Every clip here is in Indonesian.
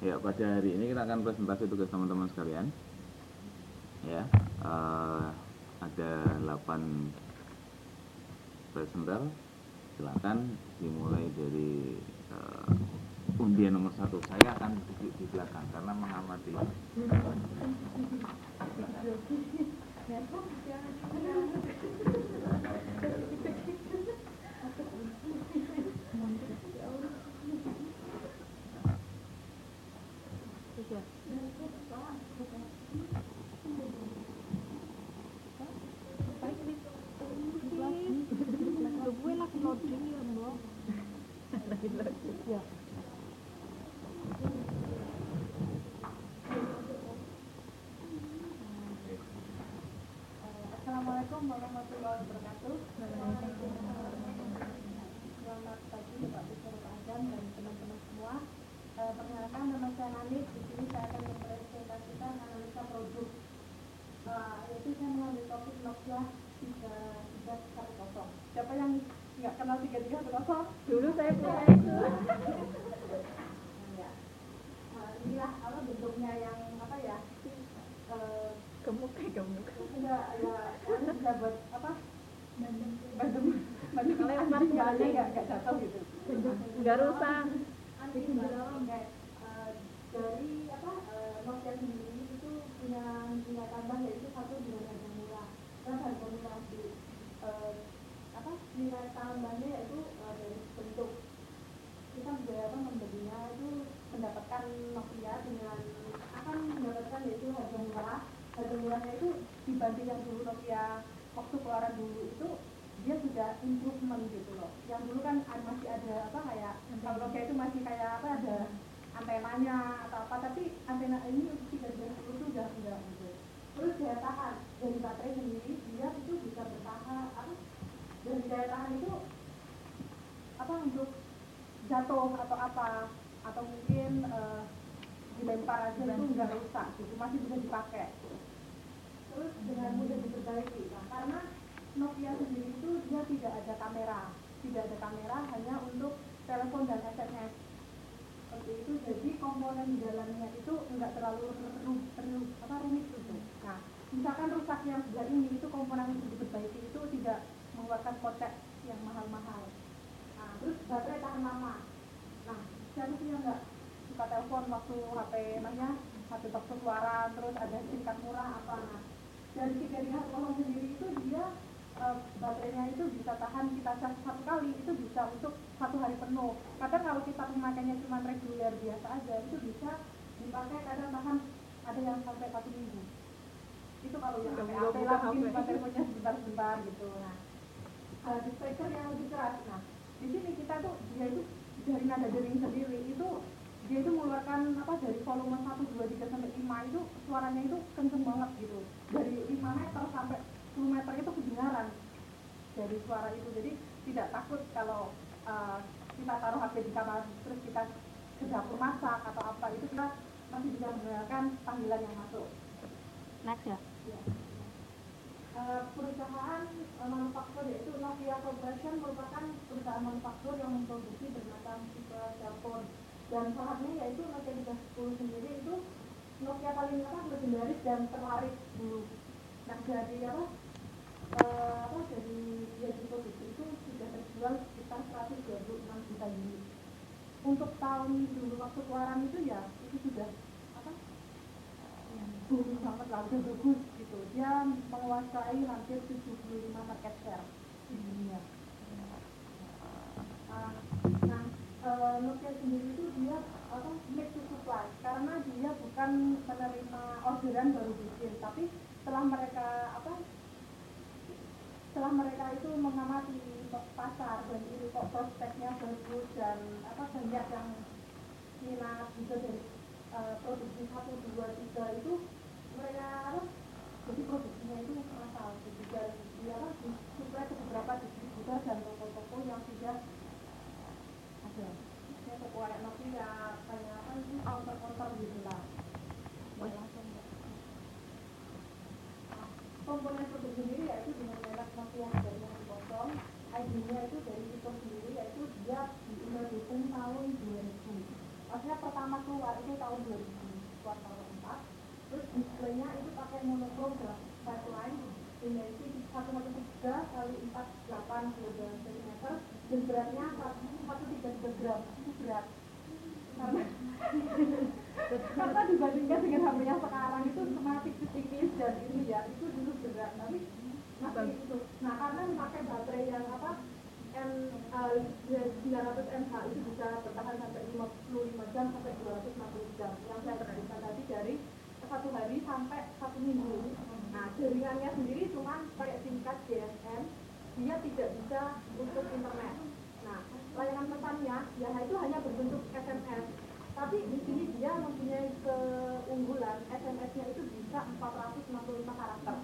Ya, pada hari ini kita akan presentasi tugas teman-teman sekalian. Ya, ada 8 presenter. Silakan dimulai dari undian nomor 1. Saya akan duduk di belakang karena mengamati. Assalamualaikum warahmatullahi wabarakatuh. Selamat pagi Pak Bisur Adam dan teman-teman semua. Perkenalkan, nama saya Nanik. Di sini saya akan mempresentasikan analisa produk. Yaitu saya mengambil topik Nokia 3310. Siapa yang nggak kenal 3310? Dulu saya punya itu. Inilah apa bentuknya yang apa ya? Gemuk. Enggak, ya, ini bisa buat apa? Bandung kalau yang jalannya nggak jatuh gitu. Nggak rusak. Dari apa? Nokia sendiri itu punya nilai tambah yaitu satu dengan harga murah. Dan harga murah di apa? Nilai tambahnya yaitu dari bentuk. Kita bisa membelinya itu mendapatkan Nokia dengan akan mendapatkan yaitu harga murah. Harga murahnya itu dibanding yang dulu Nokia waktu keluaran dulu itu dia sudah improvement gitu loh. Yang dulu kan masih ada apa kayak kalau Nokia itu masih kayak apa ada antenanya atau apa, tapi antena ini untuk 310 itu udah enggak gitu. Terus daya tahan dari baterai sendiri dia itu bisa bertahan apa? Dan daya tahan itu apa untuk jatuh atau apa atau mungkin dilempar aja itu enggak rusak gitu, masih bisa dipakai. Terus dengan mudah diperbaiki. Nah, karena Nokia sendiri itu dia tidak ada kamera, hanya untuk telepon dan SMS. Seperti itu, jadi komponen di dalamnya itu enggak terlalu rumit gitu. Nah, misalkan rusak yang sebelah ini itu komponen untuk diperbaiki itu tidak mengeluarkan kocek yang mahal-mahal. Nah, terus baterai tahan lama. Nah, siapa sih yang enggak suka telepon waktu HP waktu keluaran, terus ada SIM card murah apa. Nah, dari 3310 sendiri itu dia baterainya itu bisa tahan kita charge 1 kali itu bisa untuk 1 hari penuh. Kadang kalau kita pemakainya cuma reguler biasa aja itu bisa dipakai kadang tahan ada yang sampai 1 minggu. Itu kalau yang HP lah mungkin teleponnya sebentar gitu. Nah, di speaker yang lebih keras. Nah, di sini kita tuh dia itu dari nada dering sendiri itu dia itu mengeluarkan apa dari volume 1, 2, 3 sampai 5 itu suaranya itu kenceng banget gitu. Dari 5 meter sampai 10 meter itu kedengaran dari suara itu. Jadi tidak takut kalau kita taruh HP di kamar terus kita ke dapur masak atau apa itu kita masih bisa mendengarkan panggilan yang masuk. Next ya. Perusahaan manufaktur yaitu Nokia Corporation merupakan perusahaan manufaktur yang memproduksi bermacam tipe telepon. Dan salahnya yaitu Nokia 3310 sendiri itu Nokia paling legendaris dan terlaris dulu. Nah, dari dari dia diproduksi itu sudah terjual sekitar 126 juta unit. Untuk tahun dulu waktu keluaran itu ya itu sudah booming banget lah, udah bagus gitu. Dia menguasai hampir 75 market share di dunia. Nokia sendiri itu dia make to supply karena dia bukan menerima orderan baru bikin, tapi setelah mereka itu mengamati pasar dan ini kok prospeknya bagus dan banyak yang minat juga dari produksi 1, 2, 3 itu mereka jadi produksinya itu massal gitu dan dia disuplai ke beberapa distributor dan toko-toko yang sudah ada. Ya toko kayak Nokia kayak ini counter gitu lah. Komponen produk sendiri yaitu dengan merek Nokia 3310, ID-nya itu dari tipe sendiri yaitu dia diintroduksi tahun 2000. Maksudnya pertama keluar itu tahun kali 48 cm dan beratnya 133 gram. Itu berat. Karena dibandingkan dengan HP-nya sekarang itu cuma tipis-tipis dan ini ya, itu dulu berat, tapi masih itu. Nah, karena memakai baterai yang 900 mAh itu bisa bertahan sampai 55 jam sampai 250 jam. Yang saya sebutkan tadi dari 1 hari sampai 1 minggu. Nah, jaringannya sendiri cuma pakai SIM card GSM, dia tidak bisa untuk internet. Nah, layanan pesannya ya itu hanya berbentuk SMS. Tapi di sini dia mempunyai keunggulan, SMS-nya itu bisa 465 karakter.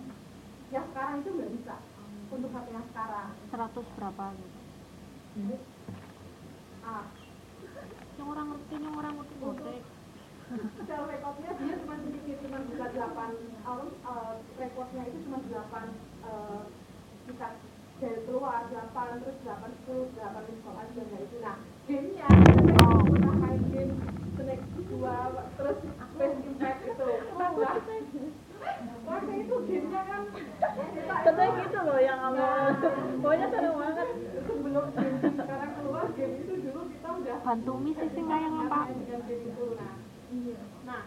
Yang sekarang itu nggak bisa untuk HP yang sekarang. 100 berapa gitu? Yang orang ngerti ngotek. Secara rekodnya dia cuma sedikit, cuma bisa 8 rekodnya itu cuma 8 bisa dari keluar 8, terus 8, 10, 8 misalkan juga itu. Nah, gamenya saya pernah main game Snake 2 terus Space Impact itu. Waktu itu gamenya kan Betul gitu loh yang awal. Pokoknya seru banget. sebelum game sekarang keluar, game itu dulu kita udah Bantu misi sih kayak apa? dengan game itu. Nah,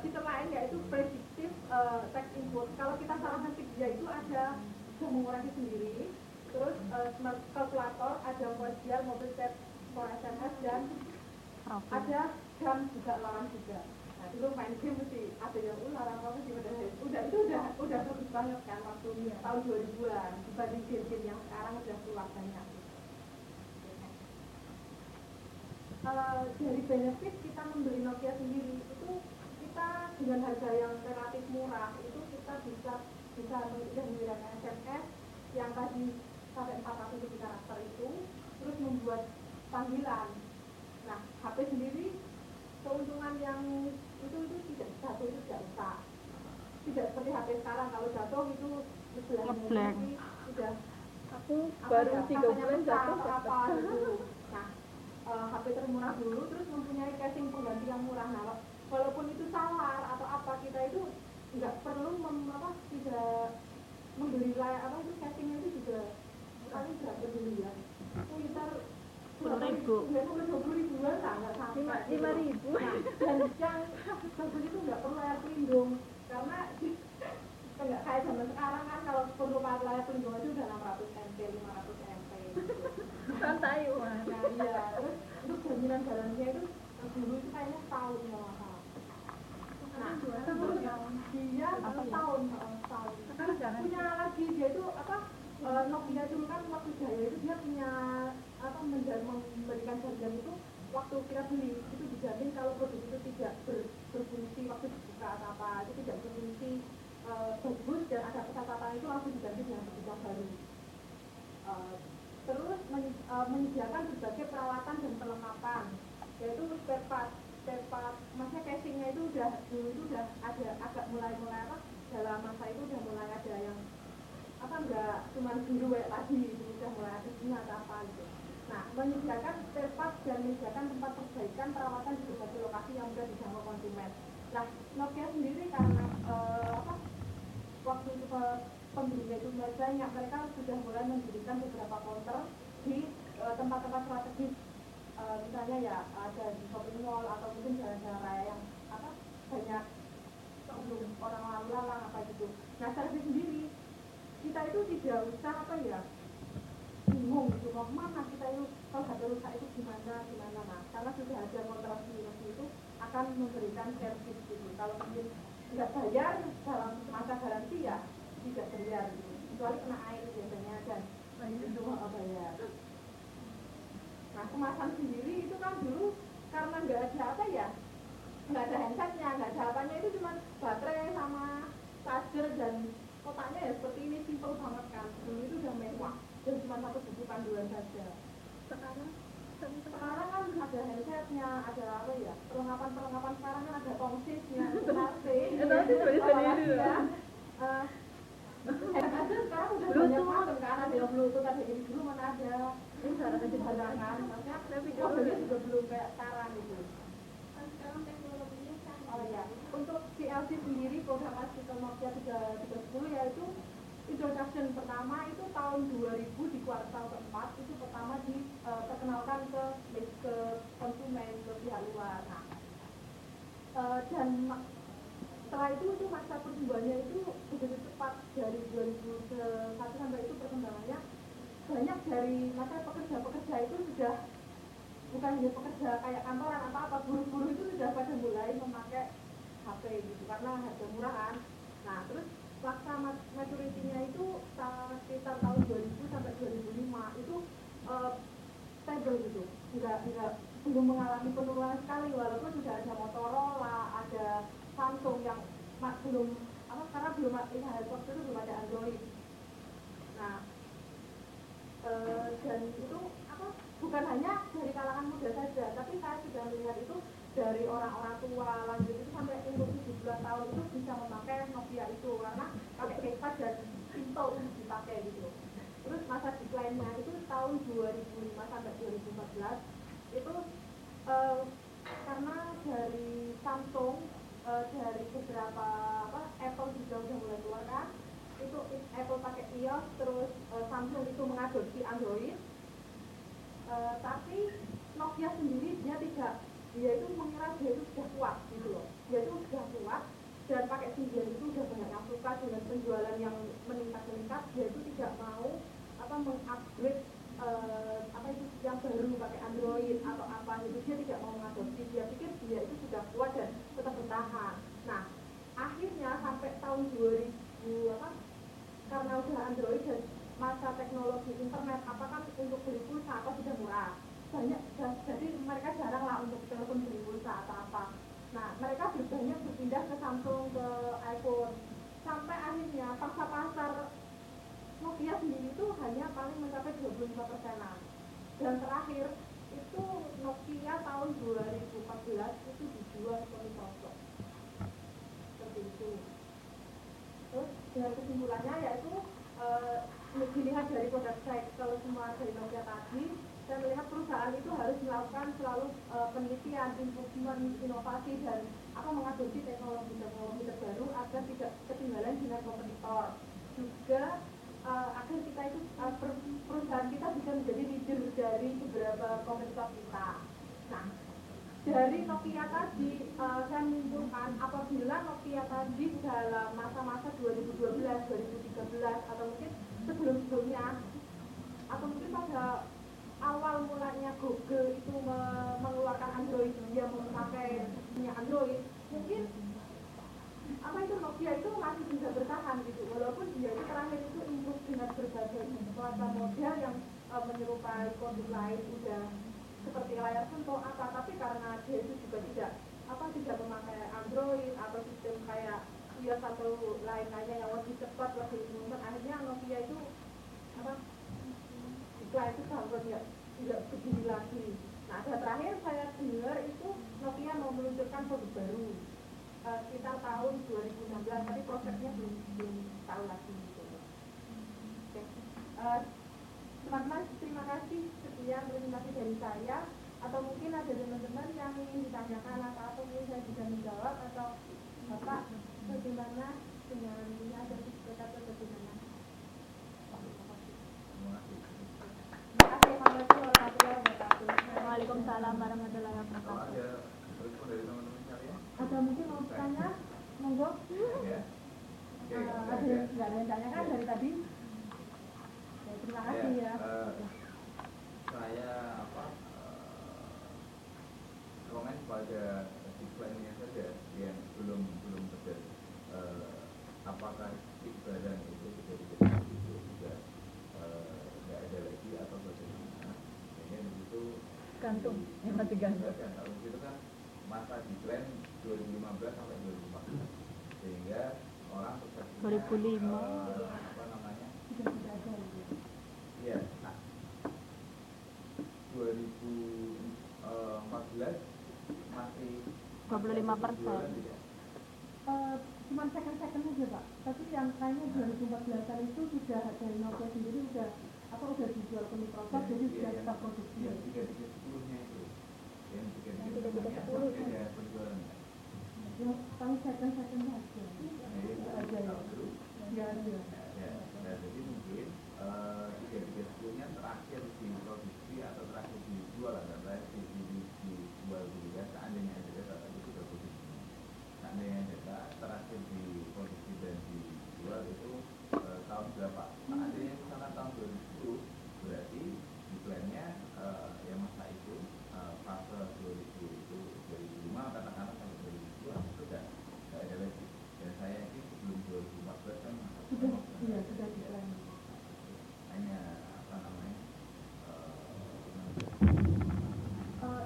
fitur lain yaitu predictive text input. Kalau kita salah ketik dia itu ada mengurangi sendiri, terus smart calculator, ada voice dial, mobile chat for SMS, dan ada jam juga, larang juga. Nah, dulu main game mesti ada yang larang apa sih, udah bagus banget kan waktu tahun 2000-an dibanding game-game yang sekarang udah keluar banyak. Dari benefit kita membeli Nokia sendiri itu kita dengan harga yang relatif murah itu kita bisa menggunakan SMS yang tadi sampai 400 karakter itu, terus membuat panggilan. Nah, HP sendiri keuntungan yang itu tidak jatuh, itu tidak rusak, tidak seperti HP sekarang. Kalau jatuh itu ngeblank. Udah Aku baru 3 bulan jatuh apa gitu. Nah, HP termurah dulu terus mempunyai casing pengganti yang murah. Nah, walaupun itu salah atau apa, kita itu nggak perlu tidak membeli itu casingnya itu juga paling berapa dulu ya, sekitar 20 ribuan lah, nggak sampai 5.000. Nah, dan yang bagus itu nggak perlu layar pelindung, karena nggak kayak zaman sekarang kan kalau perlu layar pelindung itu udah 600 MP 500 MP Santai wah. Nah, iya, terus untuk jaminan garansinya itu dulu itu kayaknya setahun ya. Nah, terus dia setahun. Punya lagi dia itu Nokia dulu kan waktu jaya itu dia punya memberikan jaminan itu waktu kita beli itu dijamin kalau produk itu tidak berfungsi waktu dibuka atau apa, itu tidak berfungsi bagus dan ada catatan itu langsung diganti dengan produk baru. Terus menyediakan berbagai perawatan dan perlengkapan, yaitu spare part, maksudnya casingnya itu dulu itu udah ada agak mulai dalam masa itu udah mulai ada yang enggak cuma biru tadi itu udah mulai ada bunga atau apa gitu. Nah, menyediakan spare part dan menyediakan tempat perbaikan perawatan di berbagai lokasi yang mudah dijangkau konsumen. Nah, Nokia sendiri karena waktu itu pembelinya itu mulai banyak, mereka sudah mulai mendirikan beberapa counter di tempat-tempat strategis, misalnya ya ada di shopping mall atau mungkin jalan-jalan raya yang banyak orang lalu-lalang apa gitu. Nah, servis sendiri kita itu tidak usah bingung gitu mau kemana kita itu kalau ada rusak itu gimana. Nah, karena sudah ada kontrak itu akan memberikan servis gitu. Kalau mungkin nggak bayar dalam masa garansi ya tidak bayar gitu, kecuali kena air biasanya dan itu nggak bayar. Nah, kemasan sendiri itu kan dulu karena nggak ada handsetnya, nggak ada apanya, itu cuma baterai sama charger dan kotaknya ya seperti ini, simple banget kan. Dulu itu udah mewah dan cuma satu buku panduan saja. Sekarang kan ada handsetnya, ada perlengkapan sekarang kan ada tongsisnya, HP, ya. Ada sekarang udah banyak macam kan, ada yang Bluetooth, ada ini, dulu mana ada. Ini cara sederhana, maksudnya modelnya juga belum kayak sekarang gitu. Sekarang teknologinya kan. Oh ya, untuk PLC sendiri program Artikel Nokia 310 yaitu introduction pertama itu tahun 2000 di kuartal keempat itu pertama diperkenalkan ke konsumen, ke pihak luar. Nah, dan setelah itu masa pertumbuhannya itu begitu cepat dari 2001 sampai itu perkembangannya banyak dari masa pekerja itu sudah bukan hanya pekerja kayak kantoran atau apa, buruh-buruh itu sudah pada mulai memakai HP gitu karena harga murah kan. Nah terus waktu maturity-nya itu sekitar tahun 2000 sampai 2005 itu stable gitu, belum mengalami penurunan sekali walaupun sudah ada Motorola, ada Samsung yang belum karena belum waktu itu belum ada Android. Nah dan itu bukan hanya dari kalangan muda saja, tapi saya sudah melihat itu dari orang-orang tua lanjut itu sampai umur 17 tahun itu bisa memakai Nokia itu karena pakai keypad dan simple untuk dipakai gitu. Terus masa decline-nya itu tahun 2005 sampai 2014 itu karena dari Samsung dari beberapa Apple juga udah mulai keluarkan itu Apple pakai iOS, terus Samsung itu mengadopsi Android. Tapi Nokia sendiri dia itu mengira dia itu sudah kuat gitu loh, dia itu sudah kuat dan pakai Symbian itu sudah banyak yang suka dengan penjualan yang meningkat, dia itu tidak mau mengupgrade itu yang baru pakai Android atau apa gitu, dia tidak mau mengadopsi, dia pikir dia itu sudah kuat dan tetap bertahan. Nah akhirnya sampai tahun 2000 karena udah Android dan masa teknologi internet apakah untuk beli pulsa atau sudah murah banyak, jadi mereka jarang lah untuk telepon beli pulsa atau apa. Nah mereka banyak berpindah ke Samsung, ke iPhone, sampai akhirnya pangsa pasar Nokia sendiri itu hanya paling mencapai 25%-an. Dan terakhir itu Nokia tahun 2014 itu dijual ke Microsoft seperti itu. Terus dengan kesimpulannya yaitu dilihat dari produk saya, kalau semua dari Nokia tadi, saya melihat perusahaan itu harus melakukan selalu penelitian, improvement, inovasi dan mengadopsi teknologi terbaru agar tidak ketinggalan dengan kompetitor. Juga agar kita itu perusahaan kita bisa menjadi leader dari beberapa kompetitor kita. Nah, dari Nokia tadi saya menyimpulkan apabila Nokia tadi dalam masa-masa 2012, 2013 atau mungkin sebelum-sebelumnya atau mungkin pada awal mulanya Google itu mengeluarkan Android, dia memakai Android, mungkin Nokia itu masih bisa bertahan gitu, walaupun dia itu terakhir itu improve dengan berbagai macam model yang menyerupai produk lain udah seperti layar sentuh tapi karena dia itu juga tidak memakai Android atau sistem kayak iOS atau lain-lainnya yang lebih cepat, lebih mudah, akhirnya Nokia itu setelah itu sahabatnya tidak begini lagi. Nah dan terakhir saya dengar itu Nokia mau meluncurkan produk baru sekitar tahun 2016, tapi prosesnya belum tahu lagi gitu. Oke. Teman-teman terima kasih sekian presentasi dari saya, atau mungkin ada teman-teman yang ingin ditanyakan atau mungkin saya bisa menjawab, atau Bapak bagaimana dengan ini, ada sekitar bagaimana? Waalaikumsalam warahmatullahi wabarakatuh. Ada mungkin mau bertanya? Monggo. Ada yang nggak ada yang tanyakan dari tadi? Ya, terima kasih ya. Saya komen pada decline-nya saja yang belum terjadi. Apakah badan itu sudah tidak ada lagi atau bagaimana? Ini begitu. Gantung, yang masih gantung. Kalau itu kan masa decline 2015 sampai 2014, sehingga orang persepsinya 2005 iya, nah 2014 masih 25%. Cuma second saja Pak, tapi yang lainnya 2014an itu sudah dari Nokia sendiri udah dijual ke Microsoft, jadi sudah kita produksi. Yang 3310-nya itu, yang 3310-nya ada penjualannya. Yang paling second saja. Nah, itu aja ya. tahu dulu. Ya, Ya, nah, jadi mungkin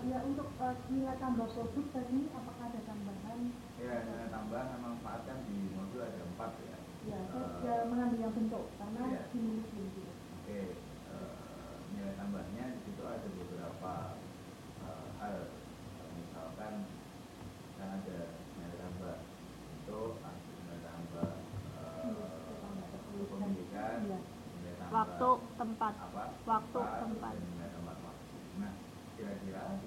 Ya untuk nilai tambah produk tadi apakah ada tambahan? Ya, nilai tambahan memang manfaat kan di modul ada 4 ya. Ya, saya mengambil yang bentuk karena Iya. dimiliki gitu. Oke, nilai tambahnya di situ ada beberapa hal. Misalkan kan ada nilai tambah untuk nilai tambah pendidikan, Iya. nilai tambah Waktu, tempat. apa? Waktu, tempat. Dan nilai tambah waktu. Nah, kira-kira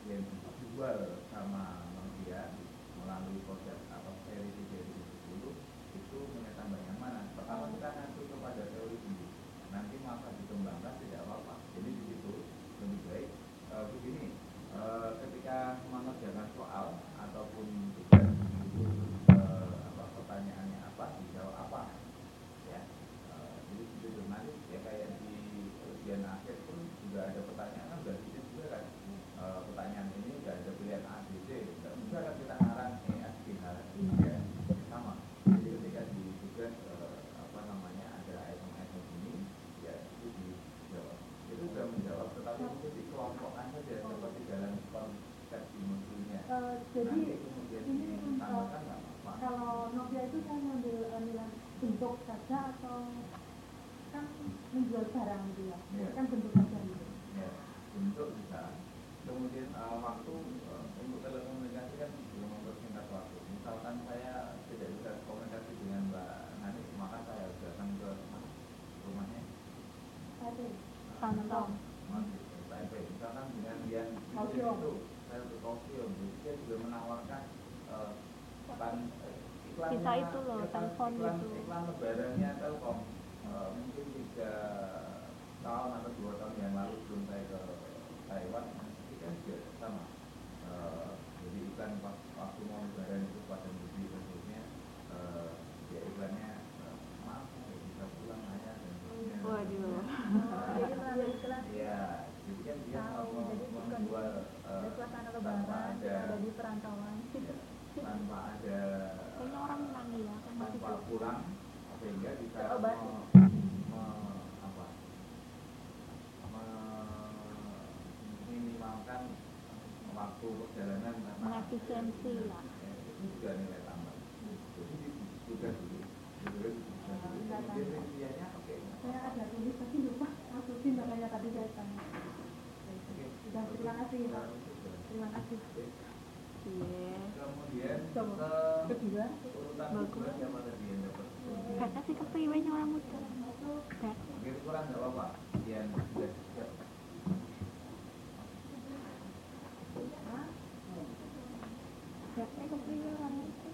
yang dijual sama manusia melalui proses atau seri 3010 itu nilai tambah yang mana? Pertama kita ngacu kepada teori sendiri. Nanti masa dikembangkan tidak apa-apa. Jadi di situ lebih baik begini. Ketika mengerjakan soal ataupun tugas itu pertanyaannya apa, dijawab apa, ya. Jadi itu nanti ya kayak di ujian akhir pun juga ada pertanyaan kan udah gitu juga kan. Pertanyaan ini udah ada pilihan A, B, C, nggak bisa kan kita ngarang S, B, ya sama. Jadi ketika di tugas ada item-item ini, ya itu dijawab. Itu sudah menjawab, tetapi itu dikelompokkan saja seperti dalam konsep di modulnya. Jadi Nanti kemudian ini ditambahkan nggak apa-apa. kalau Nokia itu saya ngambil nilai bentuk saja atau kan menjual barang gitu ya? Iya. Kan bentuk saja gitu. Ya, bentuk bisa. Kemudian waktu untuk telekomunikasi kan belum mempersingkat waktu. Misalkan saya tidak bisa komunikasi dengan Mbak Nani, maka saya harus datang ke rumahnya. Pantau. Masih Taipei. Misalkan dengan yang Tokyo. itu, saya ke Tokyo. Jadi dia juga menawarkan iklan. Bisa itu loh, telepon itu. Iklan lebarannya Telkom. Mungkin 3 tahun atau 2 tahun yang lalu sebelum saya ke Taiwan, itu kan juga sama. Jadi iklan waktu mau lebaran itu pada mudik dan seterusnya, ya iklannya maaf nggak bisa pulang hanya dan seterusnya. Waduh. Jadi melalui iklan. Iya, jadi kan dia memjual Suasana tanpa ada di perantauan. tanpa ada Kayaknya orang menangis ya, kan masih tanpa kurang sehingga bisa terobati. meminimalkan waktu perjalanan karena Mengefisiensi lah. itu juga nilai tambah. Jadi juga dulu kemudian rinciannya oke. Saya ada tulis tapi lupa masukin makanya tadi saya tanya. Sudah, terima kasih Pak. Terima kasih. Iya. Kemudian Coba. Kedua. urutan kedua siapa tadi yang dapat? Kata sih kepriwenya orang muda. Bet. Mungkin kurang nggak apa-apa. Yang sudah siap. Betnya kepriwe orang muda.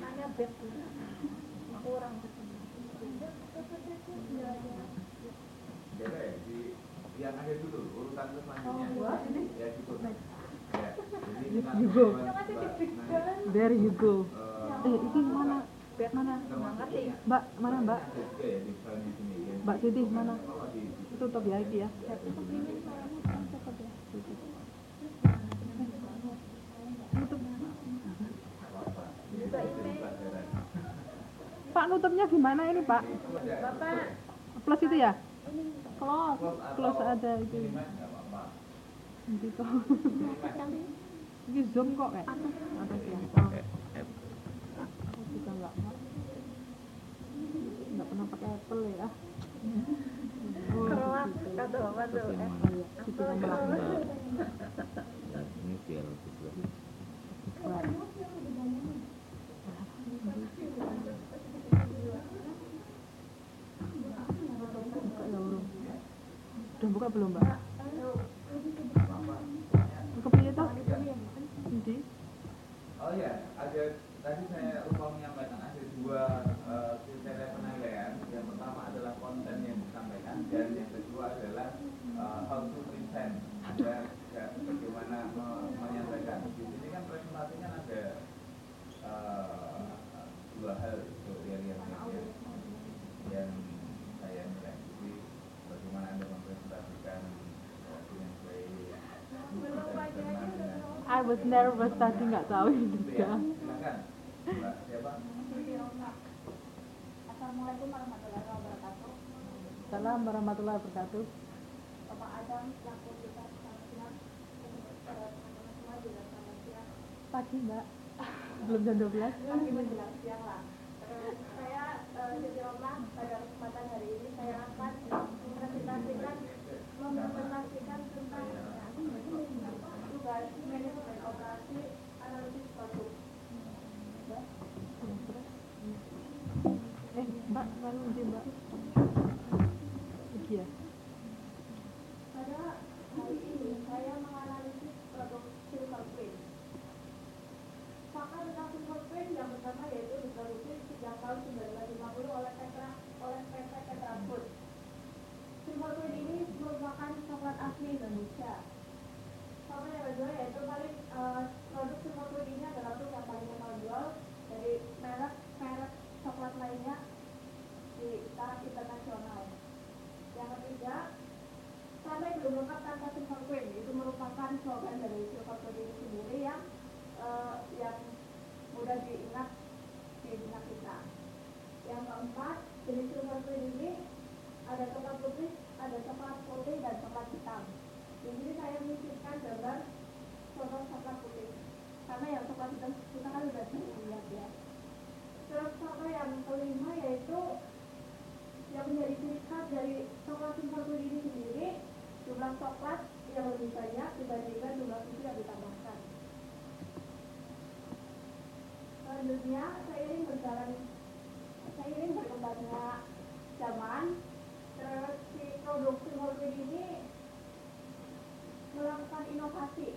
Nanya bet. Aku orang Beda ya, yang ada dulu urutan ke selanjutnya. Ya gitu. Ya, jadi You go. There you go. Ini mana? Mana? Mbak, mana Mbak? Mbak Siti, mana? Tutup ya iki ya. Pak, nutupnya gimana ini Pak? Bapak. Plus itu ya? Close. Close ada itu. Gitu. Ini zoom kok kayak. Atas ya. Aku juga nggak pernah pakai Apple ya. Keras kata Bapak tuh. Itu yang melanggar. Ini biar juga. Udah buka belum Mbak? Buka pilih toh? Di? Oh ya, ada tadi saya lupa menyampaikan ada 2 kriteria penilaian. Yang pertama adalah konten yang disampaikan dan yang kedua adalah how to present. Ada bagaimana menyampaikan. Di sini kan presentasinya ada 2 hal itu yang saya nilai. Jadi bagaimana Anda mempresentasikan dengan baik. I was nervous tadi nggak tahu juga. Silakan. Mbak siapa? Assalamualaikum warahmatullahi wabarakatuh. Salam warahmatullahi wabarakatuh. Bapak Adam selaku kita pagi mbak, belum jam 12. Pagi menjelang siang lah. Terus saya Siti pada kesempatan hari ini saya akan mempresentasikan tentang tugas manajemen operasi analisis produk. Mbak, lalu nanti mbak. Iya. Pada hari ini saya menganalisis produk silver queen. Fakta tentang silver queen yang pertama yaitu diproduksi sejak tahun 1950 oleh PT Petra Food. Silver queen ini merupakan coklat asli Indonesia. Fakta yang kedua yaitu produk silver queen ini adalah produk yang paling menonjol dari merek coklat lainnya di taraf internasional. Yang ketiga, sampai belum lengkap tanpa silver queen, itu merupakan slogan dari silver queen ini sendiri yang mudah diingat di benak kita. Yang keempat, jenis silver queen ini ada coklat putih, ada coklat putih dan coklat hitam. Di sini saya menyisipkan gambar contoh coklat putih, karena yang coklat hitam kita kan sudah sering lihat ya. Terus fakta yang kelima yaitu yang menjadi ciri khas dari coklat silver queen ini sendiri, jumlah coklat yang lebih banyak dibandingkan jumlah susu yang ditambahkan. Selanjutnya, seiring berkembangnya zaman, terus si produk silver queen ini melakukan inovasi.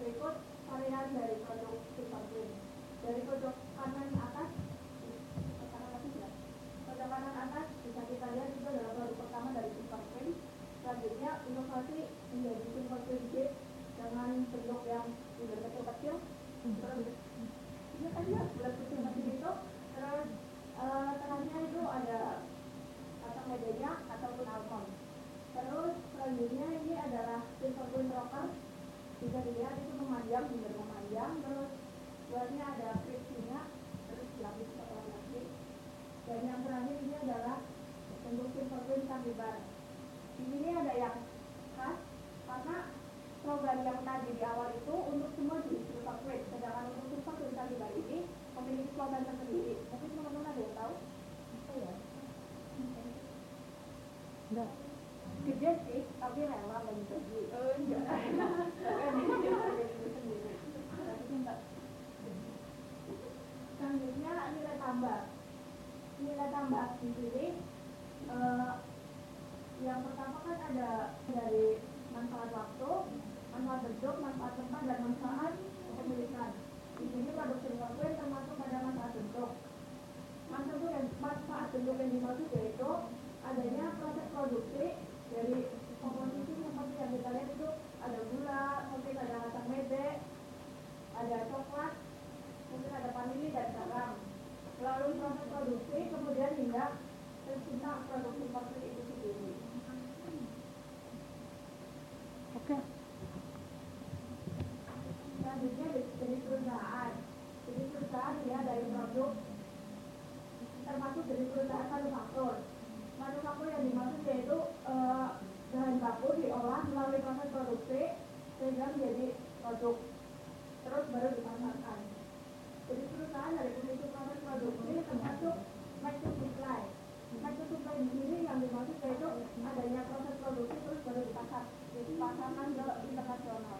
Berikut varian dari produk silver queen. Dari pojok kanan atas bisa kita lihat itu adalah produk pertama dari silver queen. Selanjutnya inovasi menjadi silver queen gate dengan bentuk yang sudah kecil-kecil. Terus ini kan ya bulat kecil-kecil itu. Terus tengahnya itu ada kacang medenya ataupun almond. Terus selanjutnya ini adalah silver queen rocker. Bisa dilihat itu memanjang, benar memanjang. Terus luarnya ada crispy-nya, terus dilapis oleh lagi. Dan yang terakhir ini adalah bentuk silver queen Sangibar. Di sini ada yang khas karena slogan yang tadi di awal itu untuk semua jenis silver queen, sedangkan untuk silver queen Sangibar ini memiliki slogan tersendiri. Mungkin teman-teman ada yang tahu? Apa ya? Enggak. Gede sih, tapi rela bagi-bagi. Enggak. Selanjutnya nilai tambah. Nilai tambah di sini yang pertama kan ada dari manfaat waktu, manfaat bentuk, manfaat tempat, dan manfaat kepemilikan. Di sini produk silver queen termasuk pada manfaat bentuk. Manfaat bentuk yang dimaksud yaitu adanya proses produksi dari komposisi seperti yang kita lihat itu ada gula, mungkin ada kacang mede, ada coklat, mungkin ada vanili dan garam. Lalu proses produksi kemudian hingga tercipta produk silver queen itu sendiri. Oke. Selanjutnya jadi perusahaan. Jadi perusahaan ya dari produk termasuk dari perusahaan manufaktur. Manufaktur yang dimaksud yaitu bahan baku diolah melalui proses produksi sehingga menjadi produk, terus baru dipasarkan. Jadi perusahaan dari pemilik proses produksi termasuk make to supply. Make to supply di sini yang dimaksud yaitu adanya proses produksi terus baru dipasarkan ke internasional.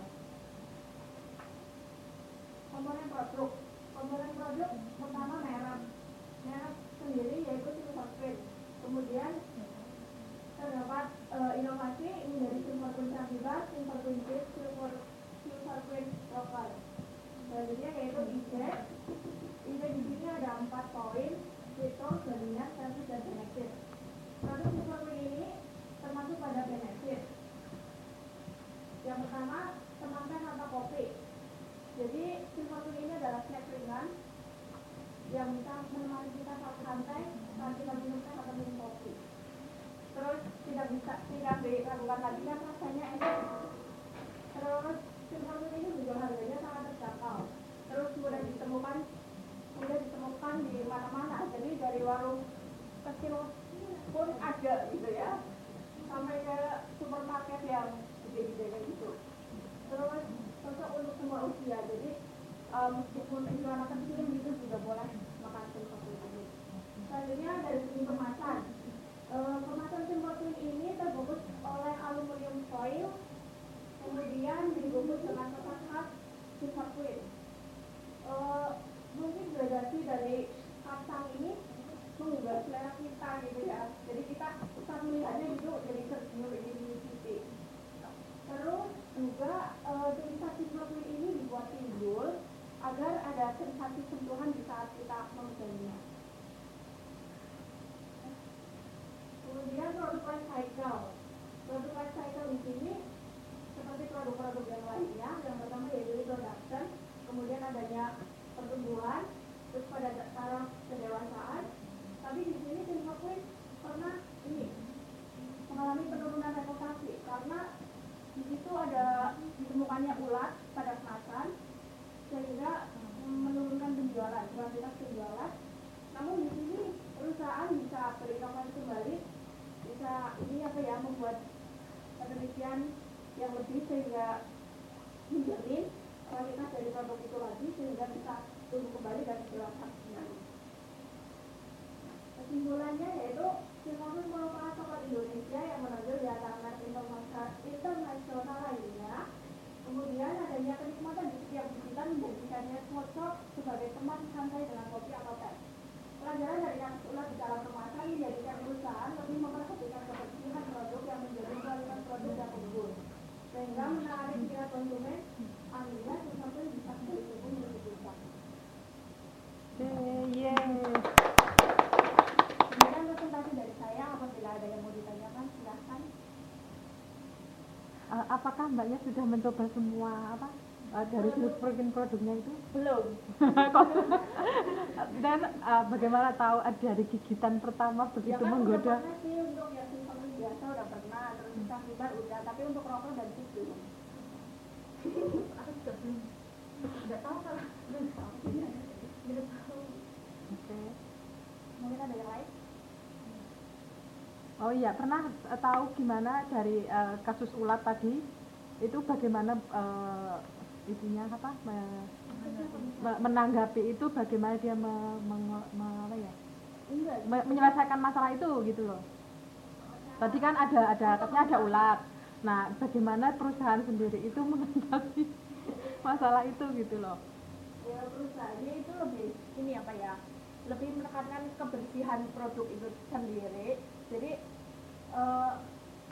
Komponen produk pertama merek sendiri yaitu silver queen. Kemudian terdapat inovasi menjadi silver queen Sangibar, silver queen gate, silver queen rocker. Selanjutnya yaitu IJ di sini ada 4 poin, fitur, kelebihan, service, dan benefit. Produk silver queen ini termasuk pada benefit. Yang pertama, temankan tanpa kopi. Jadi silver queen ini adalah snack ringan yang bisa menemani kita saat santai, saat kita minum teh atau minum kopi. Terus tidak diragukan lagi kan rasanya enak. Terus silver queen ini juga harganya sangat terjangkau. Terus mudah ditemukan di mana-mana. Jadi dari warung kecil pun ada gitu ya, sampai ke supermarket yang gede-gede kayak gitu. Terus cocok untuk semua usia. Jadi ataupun untuk anak kecil gitu juga boleh makan semprotin ini. Selanjutnya dari segi kemasan. Kemasan semprotin ini terbungkus oleh aluminium foil, kemudian dibungkus dengan kertas khas Silverqueen. Mungkin gradasi dari kacang ini mengubah selera kita gitu ya. Jadi kita saat melihatnya itu jadi tergiur ini titik. Terus juga tulisan Silverqueen ini dibuat timbul agar ada sensasi sentuhan di saat kita memegangnya. Kemudian produk life cycle. Produk life cycle di sini seperti produk-produk yang lainnya. Yang pertama yaitu production, kemudian adanya pertumbuhan, terus pada taraf kedewasaan. Tapi di sini Silverqueen pernah mengalami penurunan reputasi karena di situ ada ditemukannya ulat pada kemasan sehingga menurunkan penjualan, kuantitas penjualan. Namun di sini perusahaan bisa berinovasi kembali, bisa membuat penelitian yang lebih sehingga menjamin kualitas dari produk itu lagi sehingga bisa tumbuh kembali dan dewasa kembali. Kesimpulannya yaitu Silverqueen merupakan tokoh Indonesia yang menonjol di antara merek internasional lainnya. Kemudian adanya kenikmatan di setiap gigitan menjadikannya cocok sebagai teman santai dengan kopi atau teh. Pelajaran dari kasus ulat di dalam kemasan menjadikan perusahaan lebih memperhatikan kebersihan produk yang menjadi kualitas produk yang unggul, sehingga menarik minat konsumen. Akhirnya Silverqueen bisa bertumbuh menjadi besar. Kemudian presentasi dari saya, apabila ada yang mau ditanyakan silahkan. Apakah mbaknya sudah mencoba semua dari Silverqueen produknya itu? Belum. Dan bagaimana tahu dari gigitan pertama begitu ya kan menggoda? Udah pernah sih untuk yang Silverqueen biasa udah pernah, terus bisa vibar udah, tapi untuk rokok dan sip belum. Aku juga belum. Nggak tahu kalau belum tahu. Oke. Mungkin ada yang lain? Oh iya, pernah tahu gimana dari kasus ulat tadi itu bagaimana menanggapi itu, bagaimana dia menyelesaikan masalah itu gitu loh. Tadi kan katanya ada ulat. Nah, bagaimana perusahaan sendiri itu menanggapi masalah itu gitu loh. Ya, perusahaannya itu lebih menekankan kebersihan produk itu sendiri. Jadi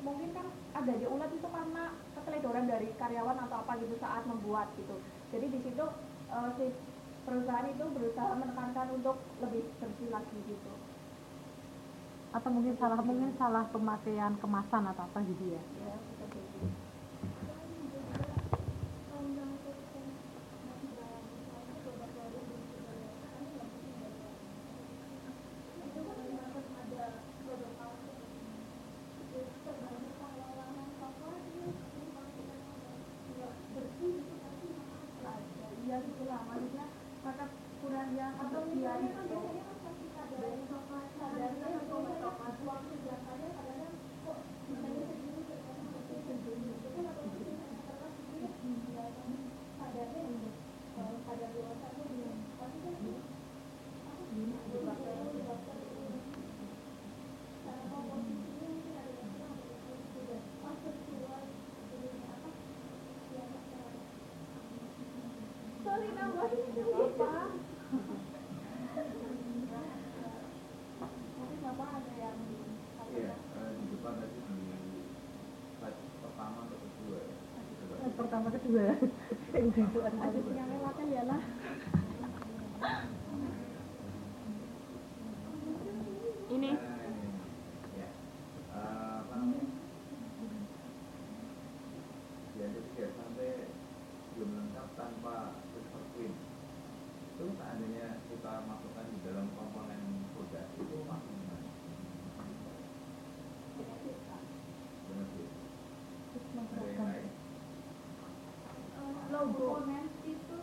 mungkin kan adanya ulat itu karena keteledoran dari karyawan atau apa gitu saat membuat gitu. Jadi di situ si perusahaan itu berusaha menekankan untuk lebih bersih lagi gitu. Atau mungkin salah pemakaian kemasan atau apa gitu ya. Ya, seperti itu. Ya itulah maksudnya maka kurangnya kebersihan itu pertama kedua ada yang lewatan ya lah. Ini jadi 3 sampai belum lengkap tanpa Silverqueen. Itu seandainya kita masukkan di dalam komponen produk itu maksudnya benefit. Ada yang lain? Logo itu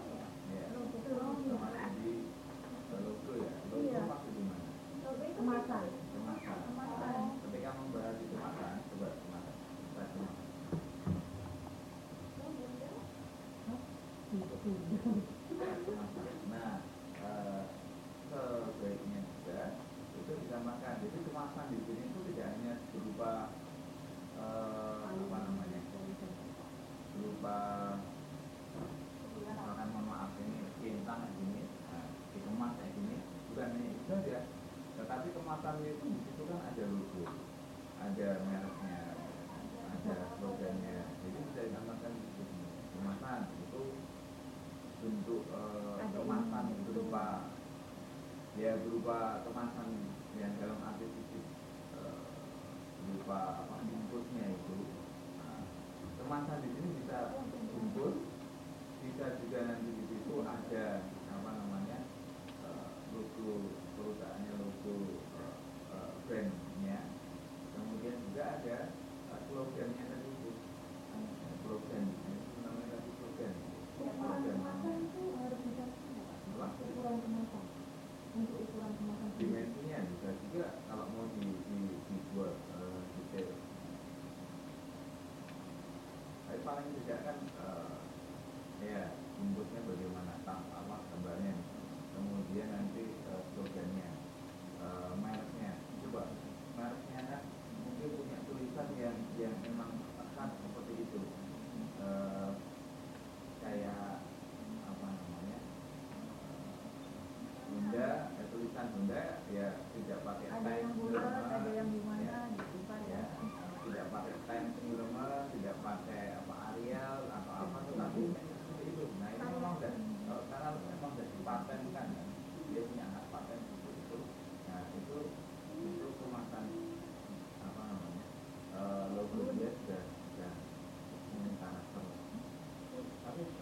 Ya, sama di logo ya. Logo maksud di mana? kemasan. Kemasan. Ketika membahas di kemasan, coba kemasan. Kemasan. berupa kemasan yang dalam arti fisik, berupa apa bungkusnya itu. Nah, kemasan di sini bisa bungkus, bisa juga nanti di situ ada apa namanya logo perusahaannya, logo brandnya, kemudian juga ada slogannya tadi itu, slogan itu namanya tadi slogan. Kemasan itu harus bisa ukuran kemasan. Untuk ukuran kemasan dimensinya bisa juga kalau mau dibuat detail. Tapi paling tidak kan ya bungkusnya bagaimana, apa gambarnya, kemudian nanti slogannya, mereknya. Coba mereknya kan mungkin punya tulisan yang memang khas seperti itu, kayak apa namanya, Honda, tulisan Honda ya tidak pakai ada tag yang bulat, Silema, ada yang gimana ya, gitu kan ya, tidak pakai tag Silema, tidak pakai apa Arial atau apa, tetapi seperti itu. Nah ini memang karena memang sudah dipatenkan kan, dia punya hak paten seperti itu. Nah itu kemasan apa namanya, logo dia sudah punya karakter. Tapi itu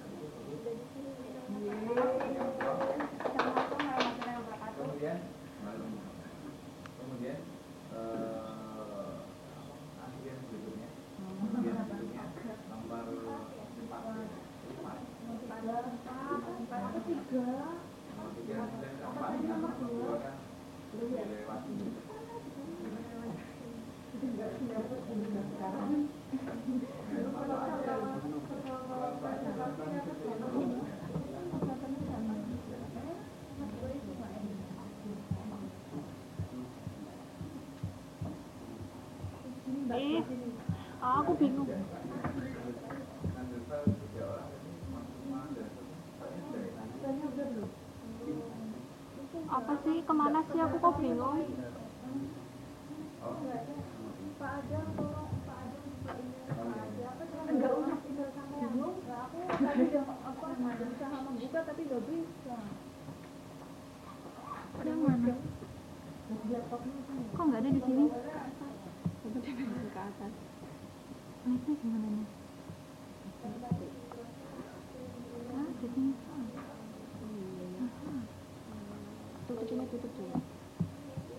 kemudian antrian berikutnya nomor 4. Aku bingung. Apa sih, kemana sih, aku kok bingung. Pak Ajeng, tolong Pak Ajeng enggak usah tinggal sama yang bingung. Aku tadi apa berusaha membuka tapi nggak bisa. Yang mana? Kok nggak ada di sini? Coba dipindah ke atas. Ini gimana nih? Ah, di sini. Tutup ini, tutup dulu.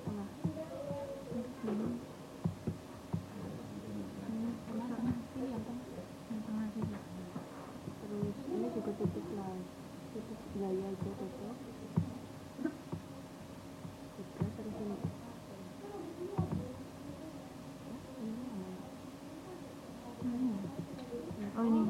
Tengah. Tengah sini, yang tengah sini. Terus ini juga tutup lah. Tutup gaya aja, tutup. Terus ini. Oh ini.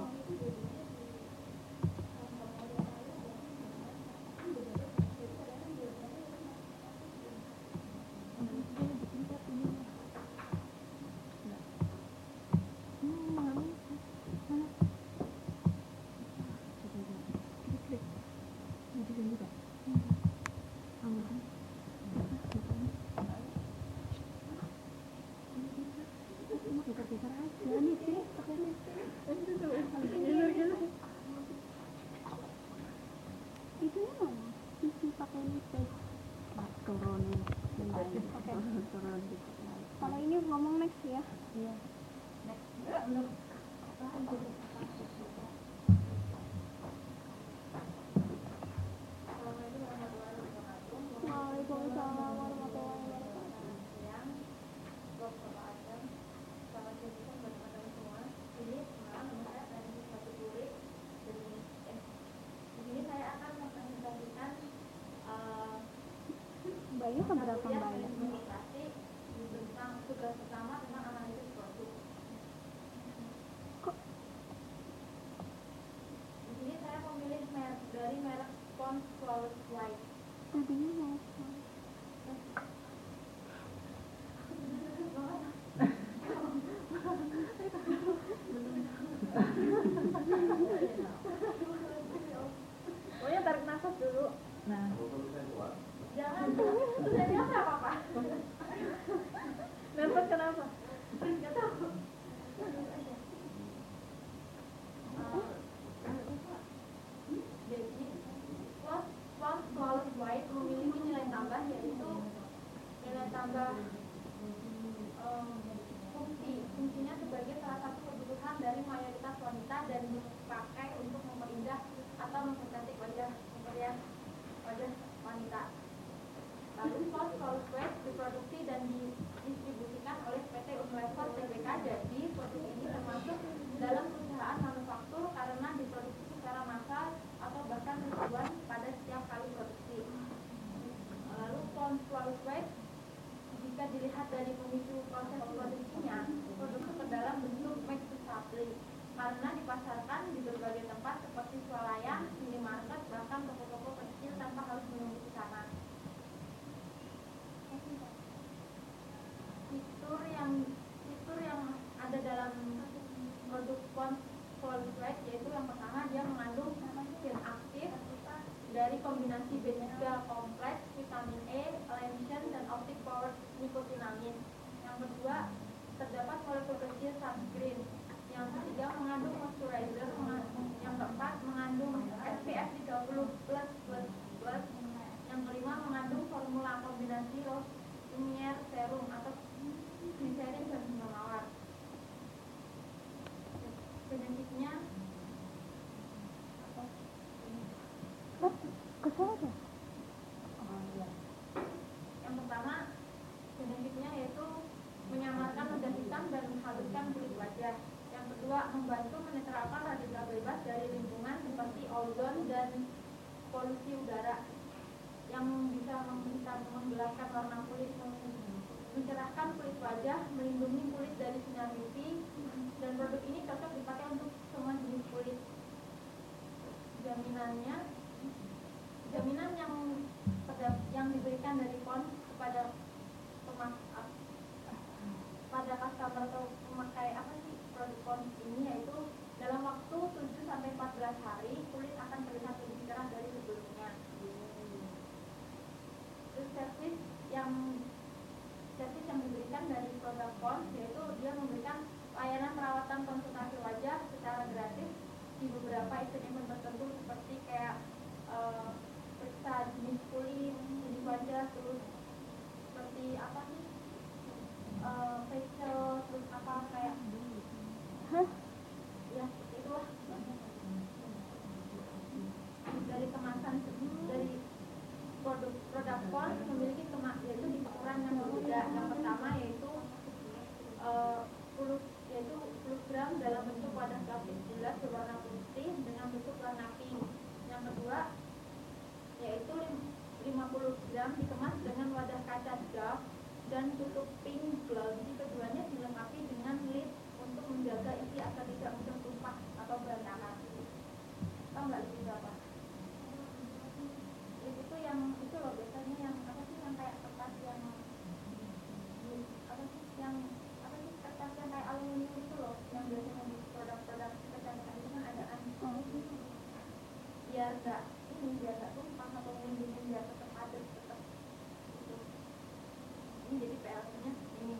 Kalau ini ngomong next ya. Iya. Next. Waalaikumsalam warahmatullahi wabarakatuh. Ini saya akan mempresentasikan Bayu keberapa Bayu? tentang tugas pertama tentang analisis produk. Di sini saya memilih dari merek Pond's Flawless White. Tadinya mau Pokoknya tarik nafas dulu. Nah, Jangan, tulisannya apa? Nafas kenapa? Nggak tahu. Jadi, Pond's Flawless White memiliki nilai tambah yaitu sunscreen. Yang ketiga mengandung moisturizer. Yang keempat mengandung SPF 30+++. Yang kelima mengandung formula kombinasi rose lumiere serum atau gliserin dan bunga mawar. Benefitnya kesel aja. yang pertama, benefitnya yaitu menyamarkan noda hitam dan menghaluskan kulit wajah. Yang kedua, membantu menetralkan radikal bebas dari lingkungan seperti ozon dan polusi udara yang bisa menggelapkan warna kulit, mencerahkan kulit wajah, melindungi kulit dari sinar UV, dan produk ini cocok dipakai untuk semua jenis kulit. Jaminan yang diberikan dari Pond's kepada pada customer atau pemakai produk Pond's ini yaitu dalam waktu 7-14 hari kulit akan terlihat lebih cerah dari sebelumnya. Terus servis yang diberikan dari produk Pond's yaitu dia memberikan layanan perawatan konsultasi wajah secara gratis di beberapa event tertentu seperti kayak periksa jenis kulit, jenis wajah, terus seperti facial, terus kayak ya itulah. Dari kemasan dari produk Pond's memiliki yaitu di ukuran yang berbeda. Yang pertama yaitu 10 gram dalam bentuk wadah plastik jelas berwarna putih dengan bentuk warna pink. Yang kedua yaitu 50 gram dikemas dengan wadah kaca dark dan tutup pink gloss. Jadi keduanya dilengkapi dengan lid untuk menjaga isi agar tidak mudah tumpah atau berantakan. Tahu nggak lid itu apa? Lid itu yang itu loh, biasanya yang yang kayak kertas yang kertas yang kayak aluminium itu loh, yang biasanya di produk-produk kecantikan itu kan ada biar nggak tumpah atau melindungi biar tetap padat gitu. Ini jadi PLC-nya ini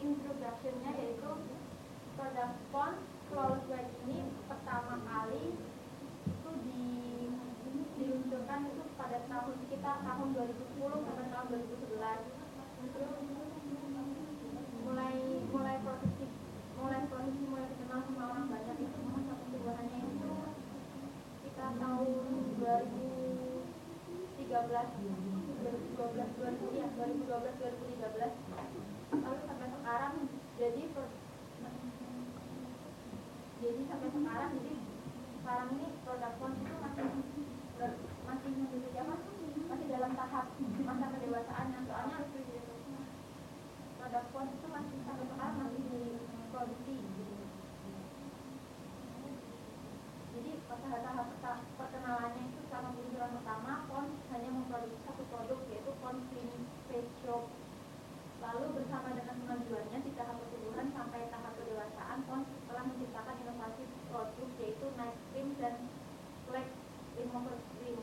introduction-nya yaitu produk Pond's Flawless White ini pertama kali itu diluncurkan itu pada sekitar tahun 2010 sampai tahun 2011. Terus mulai dikenal sama orang banyak itu masa pertumbuhannya itu kita tahun 2013 lalu sampai sekarang jadi sampai sekarang sekarang ini produk Pond's itu masih masih dalam tahap masa kedewasaannya, soalnya produk Pond's itu masih sampai sekarang masih diproduksi. Jadi pada tahap perkenalannya itu sama peluncuran pertama Pond's hanya memproduksi satu produk yaitu Pond's Clean Face Soap. Lalu bersama dengan kemajuannya di tahap pertumbuhan sampai tahap kedewasaan, Pond's telah menciptakan inovasi produk yaitu Night Cream dan Flex Remover Cream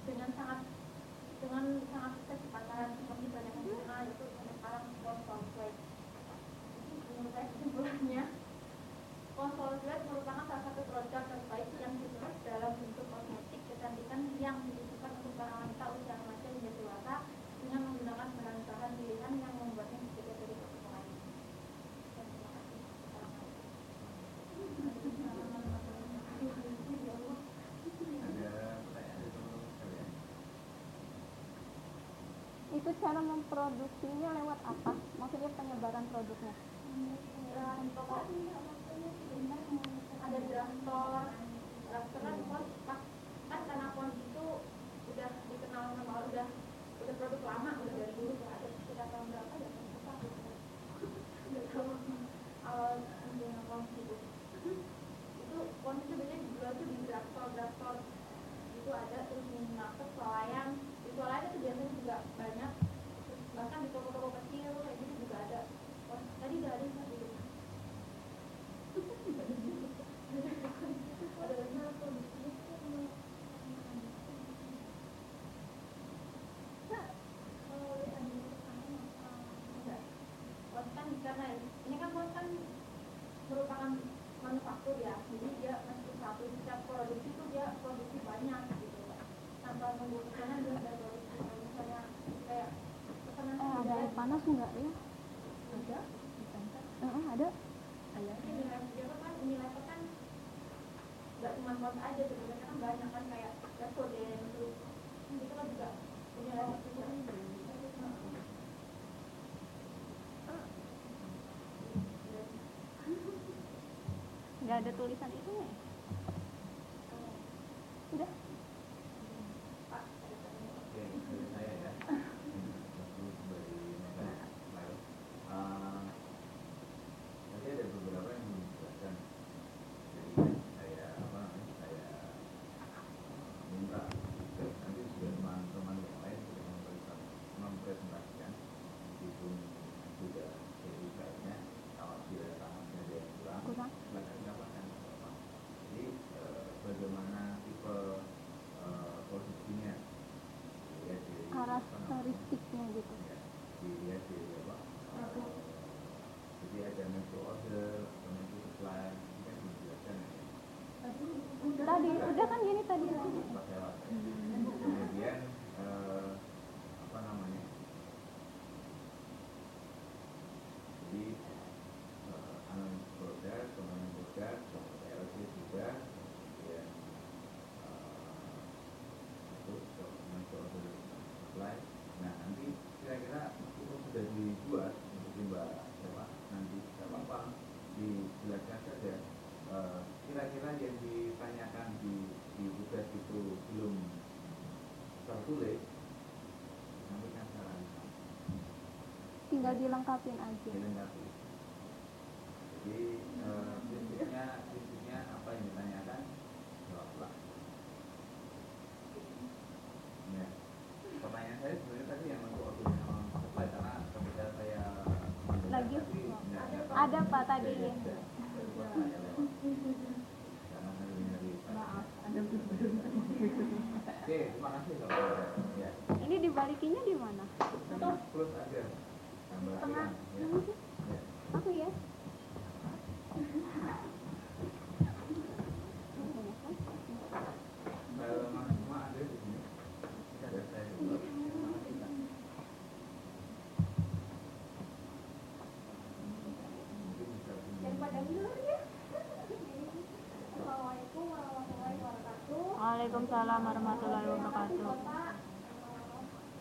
dengan sangat sukses di pasaran seperti banyak yang dikenal itu sampai sekarang Pond's Flawless White. Menurut saya kesimpulannya, Pond's Flawless White merupakan salah satu produk terbaik yang dikemas dalam bentuk kosmetik kecantikan yang ditujukan untuk para wanita usia remaja hingga dewasa dengan menggunakan bahan-bahan pilihan yang membuatnya berbeda dari produk lain. Terima kasih. Itu cara memproduksinya lewat apa? Maksudnya penyebaran produknya? Ada drugstore kan karena Pond's itu udah dikenal sama udah produk lama, udah dari dulu ada sekitar tahun berapa ya? Awal mengenal Pond's itu Pond's itu biasanya dijual tuh di drugstore itu ada, terus minimarket, swalayan itu biasanya juga banyak, bahkan di toko-toko kecil kayak gitu juga ada. Tadi dari gitu. karena ini kan pos kan merupakan manufaktur ya, jadi dia masih satu setiap produksi itu dia produksi banyak gitu, tanpa nunggu pesanan dia ada produksi. Misalnya kayak pesanan ada air panas enggak ya? ada Ada. ini Unilever kan nggak cuma pos aja sebenarnya, kan banyak kan kayak Restoden terus itu kan juga Unilever juga. Nggak ada tulisan itu ya? Udah. Oke, dari saya ya. Tadi ada beberapa yang belum dijelaskan. Jadi saya minta nanti juga teman-teman yang lain sudah mempresentasikan, meskipun juga jadi baiknya kalau tidak tangannya ada yang kurang, silakan dapatkan. Jadi bagaimana tipe produksinya, dilihat dari Karakteristiknya gitu. ya, dilihat dari apa? Jadi ada menu order, atau menu supply, ini kan dijelaskan ya. Tadi udah kan gini tadi. Pakai apa? Kemudian apa namanya? Jadi analis produk, komponen produk, PLC juga, kemudian itu menu order supply. Nah nanti kira-kira itu sudah dibuat untuk Mbak siapa nanti tidak apa-apa dijelaskan saja. Kira-kira yang ditanyakan di tugas itu belum tertulis, nanti kan saran Tinggal dilengkapin aja. dilengkapi. Jadi prinsipnya apa yang ditanyakan jawablah. Ya. Pertanyaan saya sebenarnya tadi yang untuk ordernya supply, karena ketika saya Lagi? tadi, Ada Pak tadi. Oke, terima kasih kalau ada. Ya. Ini dibalikinnya di mana? Plus aja. Tambah Tengah. ya. Ya. Aku ya. Mas semua ada di sini. Ada saya juga. Mungkin bisa Daripada dulu ya. Assalamualaikum warahmatullahi wabarakatuh. Waalaikumsalam warahmatullahi wabarakatuh.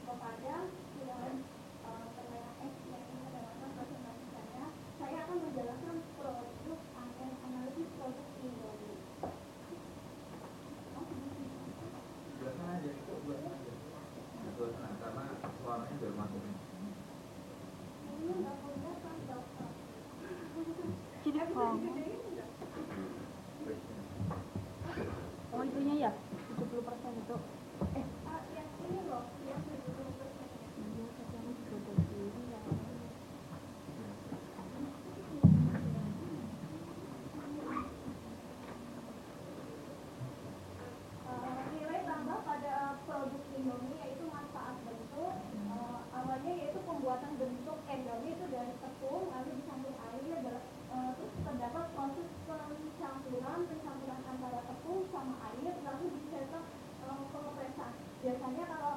Bapak Adam dengan pertanyaan yang adalah presentasi saya akan menjelaskan produk analisis produk Indomie. Buatkan aja, itu buatkan aja. Buatkan, karena suaranya biar masuk. Ini nggak punya kan dokter. Jadi oh itunya ya 70% itu. Yang ini loh, yang 70%. Nilai tambah pada produk Indomie yaitu manfaat bentuk. Awalnya yaitu pembuatan bentuk Indomie itu dari tepung lalu dicampur air, terus terdapat proses pencampuran antara tepung sama air lalu dicetak pengepresan. Biasanya kalau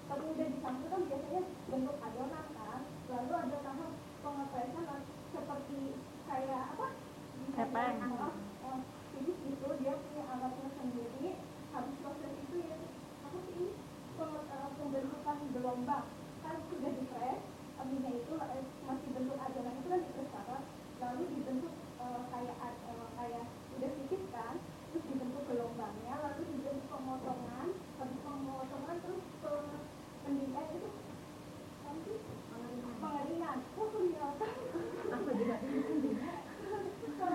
tepung udah dicampur kan biasanya bentuk adonan kan, lalu ada tahap pengepresan seperti kayak apa? Tepeng. Jadi itu dia punya alatnya sendiri. Habis proses itu ya apa sih ini pembentukan gelombang kan sudah dipres, abinya itu masih bentuk adonan itu kan dipres lalu dibentuk kayak udah tipis kan, terus dibentuk gelombangnya, lalu dibentuk pemotongan, habis pemotongan terus pendinginan itu nanti pengeringan. Kelihatan Apa juga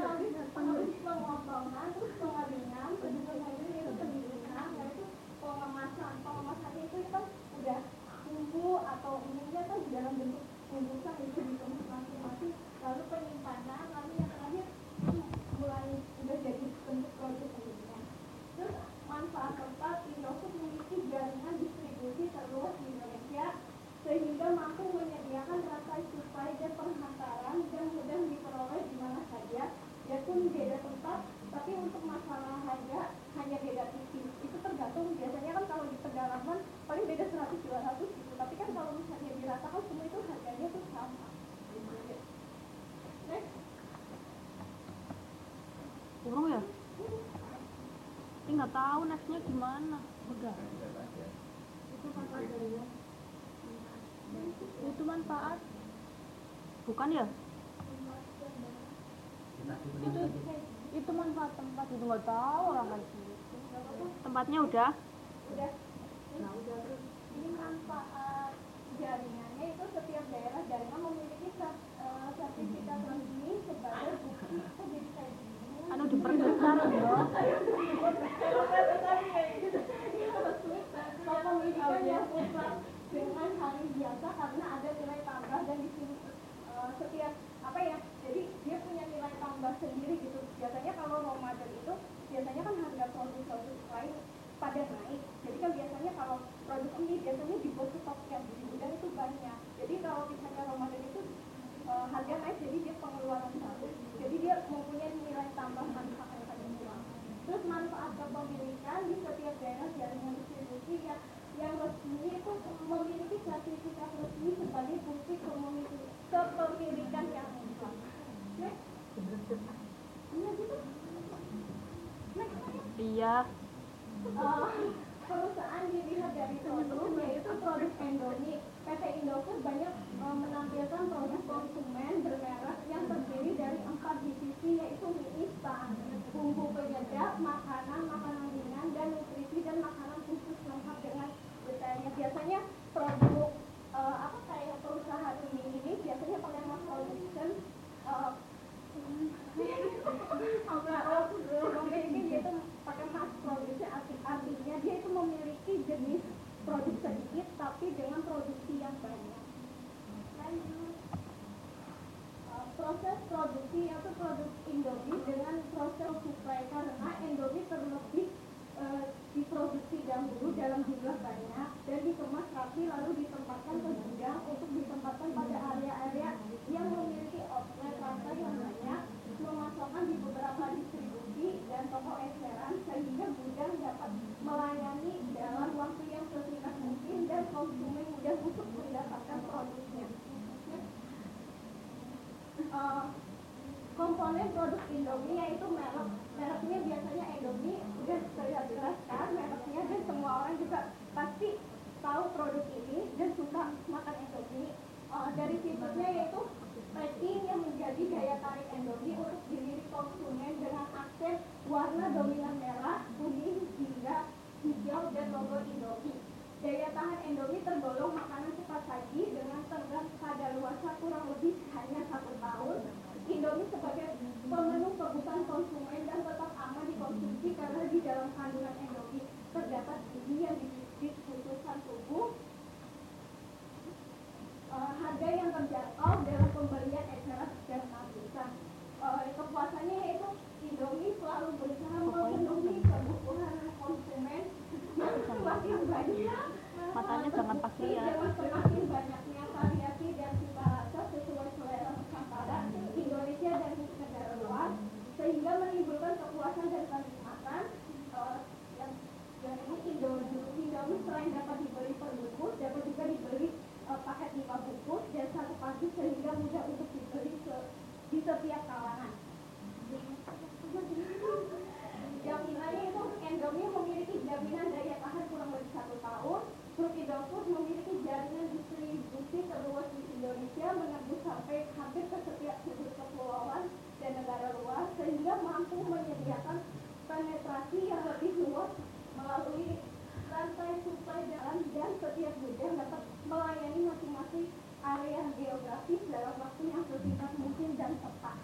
habis pemotongan terus pengeringan, pendinginan itu pendinginan, yaitu pengemasannya itu kan udah bumbu atau ininya kan di dalam bentuk bungkusan itu dikemas masing-masing, lalu penyimpanan, lalu yang terakhir mulai udah jadi bentuk produk ini. Terus manfaat keempat, Indofood memiliki jaringan distribusi terluas di Indonesia sehingga mampu menyediakan rantai supply dan penghantaran nggak tahu nextnya gimana. Udah. Riset aja. Itu manfaat dari ya. Itu manfaat. Bukan ya? Itu manfaat tempat itu nggak tahu orang kayak gitu. Tempatnya udah. Udah. Nah, udah terus. Ini manfaat jaringannya itu setiap daerah jaringan memiliki sertifikat resmi sebagai bukti. Kok jadi kayak gini? Anu diperbesar loh. Kepemilikan yang mutlak dengan hari biasa karena ada nilai tambah dan di sini setiap apa ya, jadi dia punya nilai tambah sendiri gitu. Biasanya kalau raw material itu biasanya kan harga produk lain pada naik, jadi kan biasanya kalau produk ini biasanya dibuat stok yang di gudang itu banyak. Jadi kalau misalnya raw material itu harga naik, jadi dia pengeluaran baru, jadi dia mempunyai nilai tambah manfaat yang paling murah. Terus manfaat kepemilikan di setiap daerah jaringan distribusi yang resmi itu memiliki sertifikat resmi sebagai bukti kepemilikan yang mutlak. Iya gitu. Iya. Perusahaan dilihat dari produk, yaitu produk Indomie. PT Indofood banyak menampilkan produk konsumen bermerek yang terdiri dari 4 divisi, yaitu mie instan, bumbu penyedap, makanan ringan, dan nutrisi dan makanan khusus lengkap dengan detailnya. Biasanya produk kayak perusahaan ini biasanya pakai mass production memiliki yaitu pakai mass production, artinya dia itu memiliki jenis produk sedikit tapi dengan produksi yang banyak. Lanjut. Proses produksi yaitu produk Indomie dengan proses suplai, karena Indomie terlebih diproduksi dahulu dalam jumlah banyak dan dikemas rapi lalu ditempatkan ke gudang untuk ditempatkan pada area-area yang memiliki outlet rantai yang banyak, memasokkan di beberapa distribusi dan toko eceran sehingga gudang dapat melayani dalam waktu yang sesingkat mungkin dan konsumen mudah untuk mendapatkan produknya. Komponen produk Indomie yaitu mereknya biasanya Indomie, udah terlihat jelas kan mereknya, dan semua orang juga pasti tahu produk ini dan suka makan Indomie. Dari fiturnya yaitu packing yang menjadi daya tarik Indomie untuk dilirik konsumen dengan aksen warna dominan merah, kuning, hingga hijau dan logo Indomie. Daya tahan Indomie tergolong makanan cepat saji dengan tenggat kadaluarsa kurang lebih hanya 1 tahun. Indomie sebagai pemenuh kebutuhan konsumen dan tetap aman dikonsumsi karena di dalam kandungan Indomie terdapat gizi yang dibutuhkan tubuh. Harga yang terjangkau dalam pembelian eceran dan lapisan. Kepuasannya yaitu Indomie selalu berusaha memenuhi kebutuhan konsumen yang semakin banyak. Matanya jangan pas lihat. Semakin banyaknya variasi dan cita rasa sesuai selera Nusantara, Indonesia dan negara luar, sehingga menimbulkan kepuasan dan kenikmatan. Yang ini Indomie selain dapat dibeli per bungkus, dapat juga dibeli paket 5 bungkus dan 1 paket sehingga mudah untuk dibeli di setiap kalangan. Jaminannya itu Indomie memiliki jaminan daya tahan kurang lebih 1 tahun. Grup Indofood memiliki jaringan distribusi terluas di Indonesia, menembus sampai hampir ke setiap sudut kepulauan dan negara luar, sehingga mampu menyediakan penetrasi yang lebih luas melalui rantai suplai dalam, dan setiap gudang dapat melayani masing-masing area geografis dalam waktu yang sesingkat mungkin dan tepat.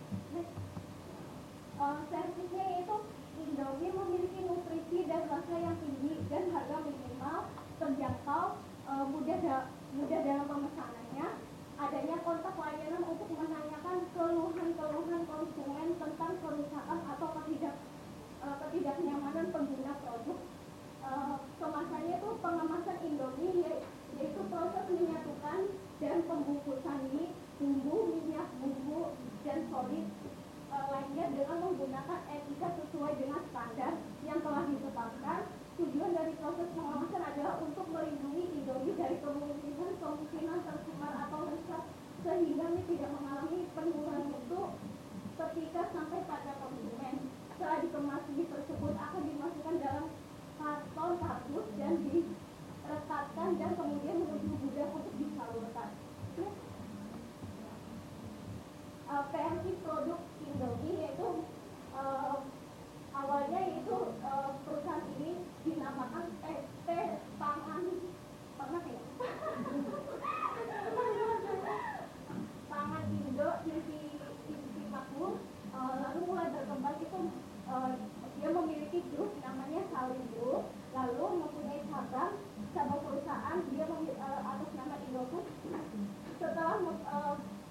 Servisnya yaitu Indomie memiliki nutrisi dan rasa yang tinggi dan harga minimal, terjangkau, mudah dalam pemesanannya. Adanya kontak layanan untuk menanyakan keluhan-keluhan konsumen tentang kerusakan atau ketidaknyamanan pengguna produk. Kemasannya itu pengemasan Indomie yaitu proses menyatukan dan pembungkusan mie, bumbu, minyak, bumbu, dan solid lainnya dengan menggunakan etika sesuai dengan standar yang telah ditetapkan. Tujuan dari proses pengemasan adalah untuk melindungi Indomie dari kemungkinan tercemar atau rusak, sehingga mie tidak mengalami penurunan mutu ketika sampai pada konsumen. Setelah dikemas, mie tersebut akan dimasukkan dalam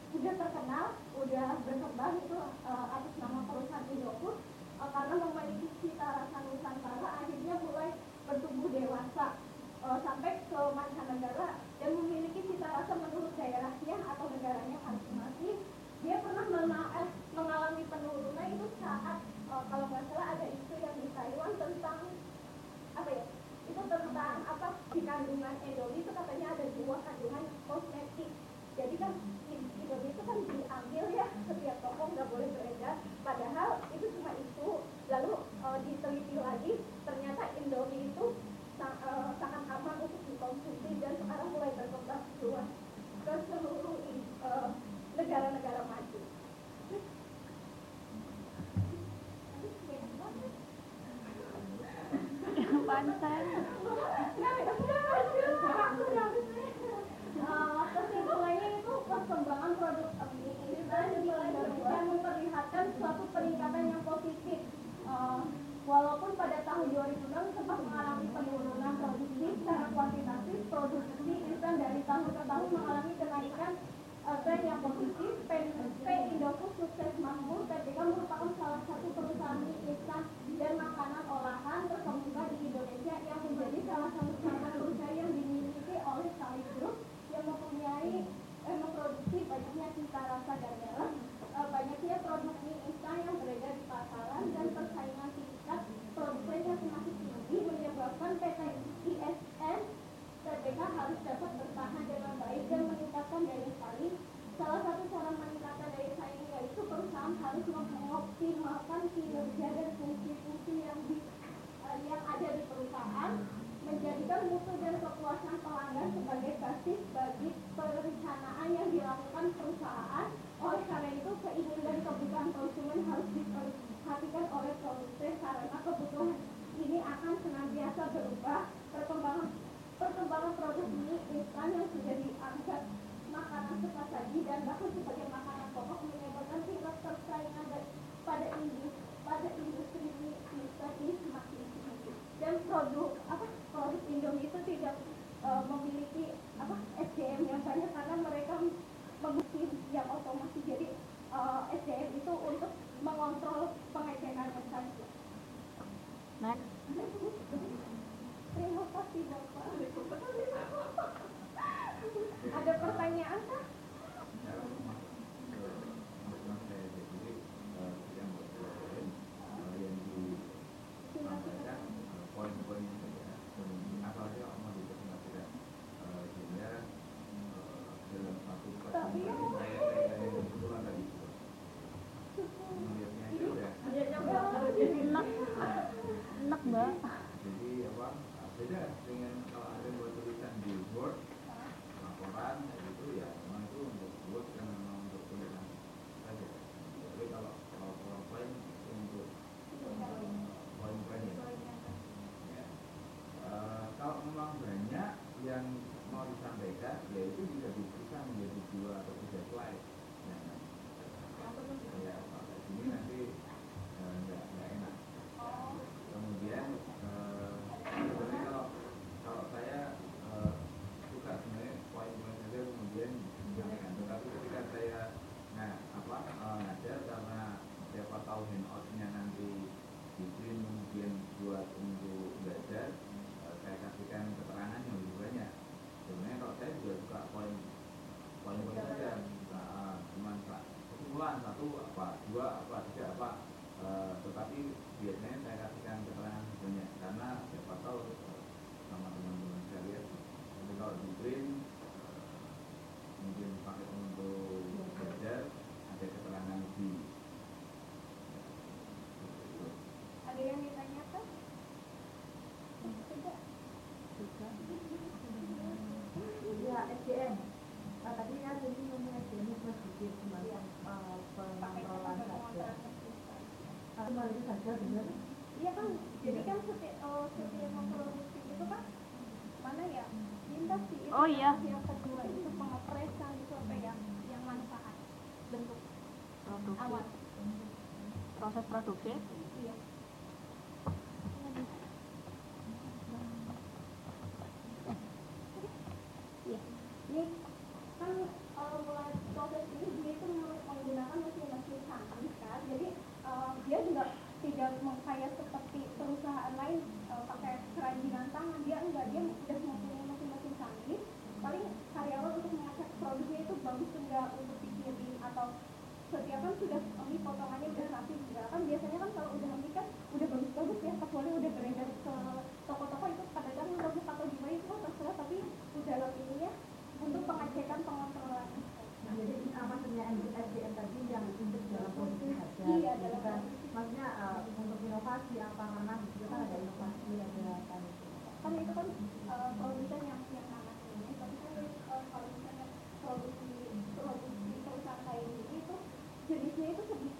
udah terkenal, udah berkembang itu atas nama perusahaan Indofood, karena memiliki cita rasa Nusantara akhirnya mulai bertumbuh dewasa sampai ke mancanegara dan memiliki cita rasa menurut daerahnya atau negaranya masing-masing. Dia pernah mengalami penurunan itu saat kalau nggak salah ada isu yang di Taiwan tentang apa ya, itu tentang apa, di kandungan Indomie itu katanya ada 2 kandungan kosmetik. Jadi kan Indomie itu kan diambil ya, setiap toko nggak boleh beredar, padahal itu cuma isu. Lalu diteliti lagi, ternyata Indomie itu sangat aman untuk dikonsumsi dan sekarang mulai berkembang luas ke seluruh negara-negara maju. Pantai. Kesimpulannya itu perkembangan produk mie instan di Indonesia memperlihatkan suatu peningkatan yang positif. Walaupun pada tahun 2006 sempat mengalami penurunan produksi secara kuantitatif, produksi instan dari tahun ke tahun mengalami kenaikan tren yang positif. PT Indofood sukses makmur ketika merupakan salah satu perusahaan mie instan dan makanan olahan terkemuka di Indonesia yang menjadi salah satu perusahaan yang dimiliki oleh Sally Group yang memproduksi banyaknya cita rasa dan merek, banyaknya produk mie instan yang beredar di pasaran dan persaingan tingkat produsen yang semakin tinggi menyebabkan PT ISN TBK harus dapat bertahan dengan baik dan meningkatkan daya saing. Salah satu cara meningkatkan daya saing yaitu perusahaan harus mengoptimalkan kinerja dan fungsi-fungsi yang ada di perusahaan, menjadikan mutu dan kepuasan pelanggan sebagai basis bagi perencanaan yang dilakukan perusahaan. Oleh karena itu, keinginan dan kebutuhan konsumen harus diperhatikan oleh produsen karena kebutuhan ini akan senantiasa berubah. Perkembangan produk mie instan yang sudah dianggap makanan cepat saji dan bahkan sebagai makanan pokok menyebabkan tingkat persaingan pada industri mie instan ini semakin tinggi. Dan produk Indomie itu tidak memiliki SDM yang banyak karena mereka menggunakan yang otomatis. Jadi SDM itu untuk mengontrol pengecekannya saja. Next. Terima kasih Bapak. Ada pertanyaan kah? Poin-poinnya saja, asalnya mau dipresentasikan sehingga dalam satu pertemuan saya kebetulan tadi melihatnya itu udah Enak mbak. jadi apa beda dengan kalau ada buat tulisan di Word laporan itu ya memang itu untuk Word dan memang untuk tulisan saja. Tapi kalau PowerPoint itu untuk poin-poinnya. Kalau memang banyak yang mau disampaikan, ya itu bisa dipisah menjadi 2 atau 3 slide. Ya, kalau kayak gini nanti nggak enak. Kemudian sebenarnya kalau saya suka sebenarnya poin-poin saja kemudian disampaikan. Tetapi ketika saya ngajar karena siapa tahu handout-nya nanti di print kemudian buat untuk belajar. Saya kasihkan keterangan yang lebih banyak. Sebenarnya kalau saya juga suka poin saja, cuma kesimpulan 1 apa, 2 apa, 3 apa, tetapi biasanya saya kasihkan keterangan banyak karena siapa tahu sama teman-teman sekalian. Tapi kalau di print mungkin pakai untuk belajar ada keterangan lebih. Ada yang ditanyakan? Tidak. Ya, SDM. Tadi kan jadi ngomong SDM itu sedikit semacam pengontrolan saja. Kalau itu saja benar. Iya kan, jadi kan setiap memproduksi itu kan mana ya? Lintas sih. Oh iya. Yang kedua itu pengopresan itu apa ya? Yang manfaat bentuk Produksi. awal. Proses produksi. Iya. Ini kan mulai untuk dikirim atau setiap kan sudah ini potongannya udah rapi juga kan biasanya kan kalau udah ini kan udah bagus-bagus ya kecuali udah beredar ke toko-toko itu kadang-kadang untuk atau gimana itu kan terserah tapi dalam ininya untuk pengecekan pengontrolan. Nah, jadi maksudnya SDM tadi yang untuk dalam produksi saja. Iya, dalam kan maksudnya untuk inovasi apa mana gitu kan ada inovasi ada kan itu kan produsen yang anak ini tapi kan kalau misalnya produksi perusahaan kayak gini itu jenisnya itu sedikit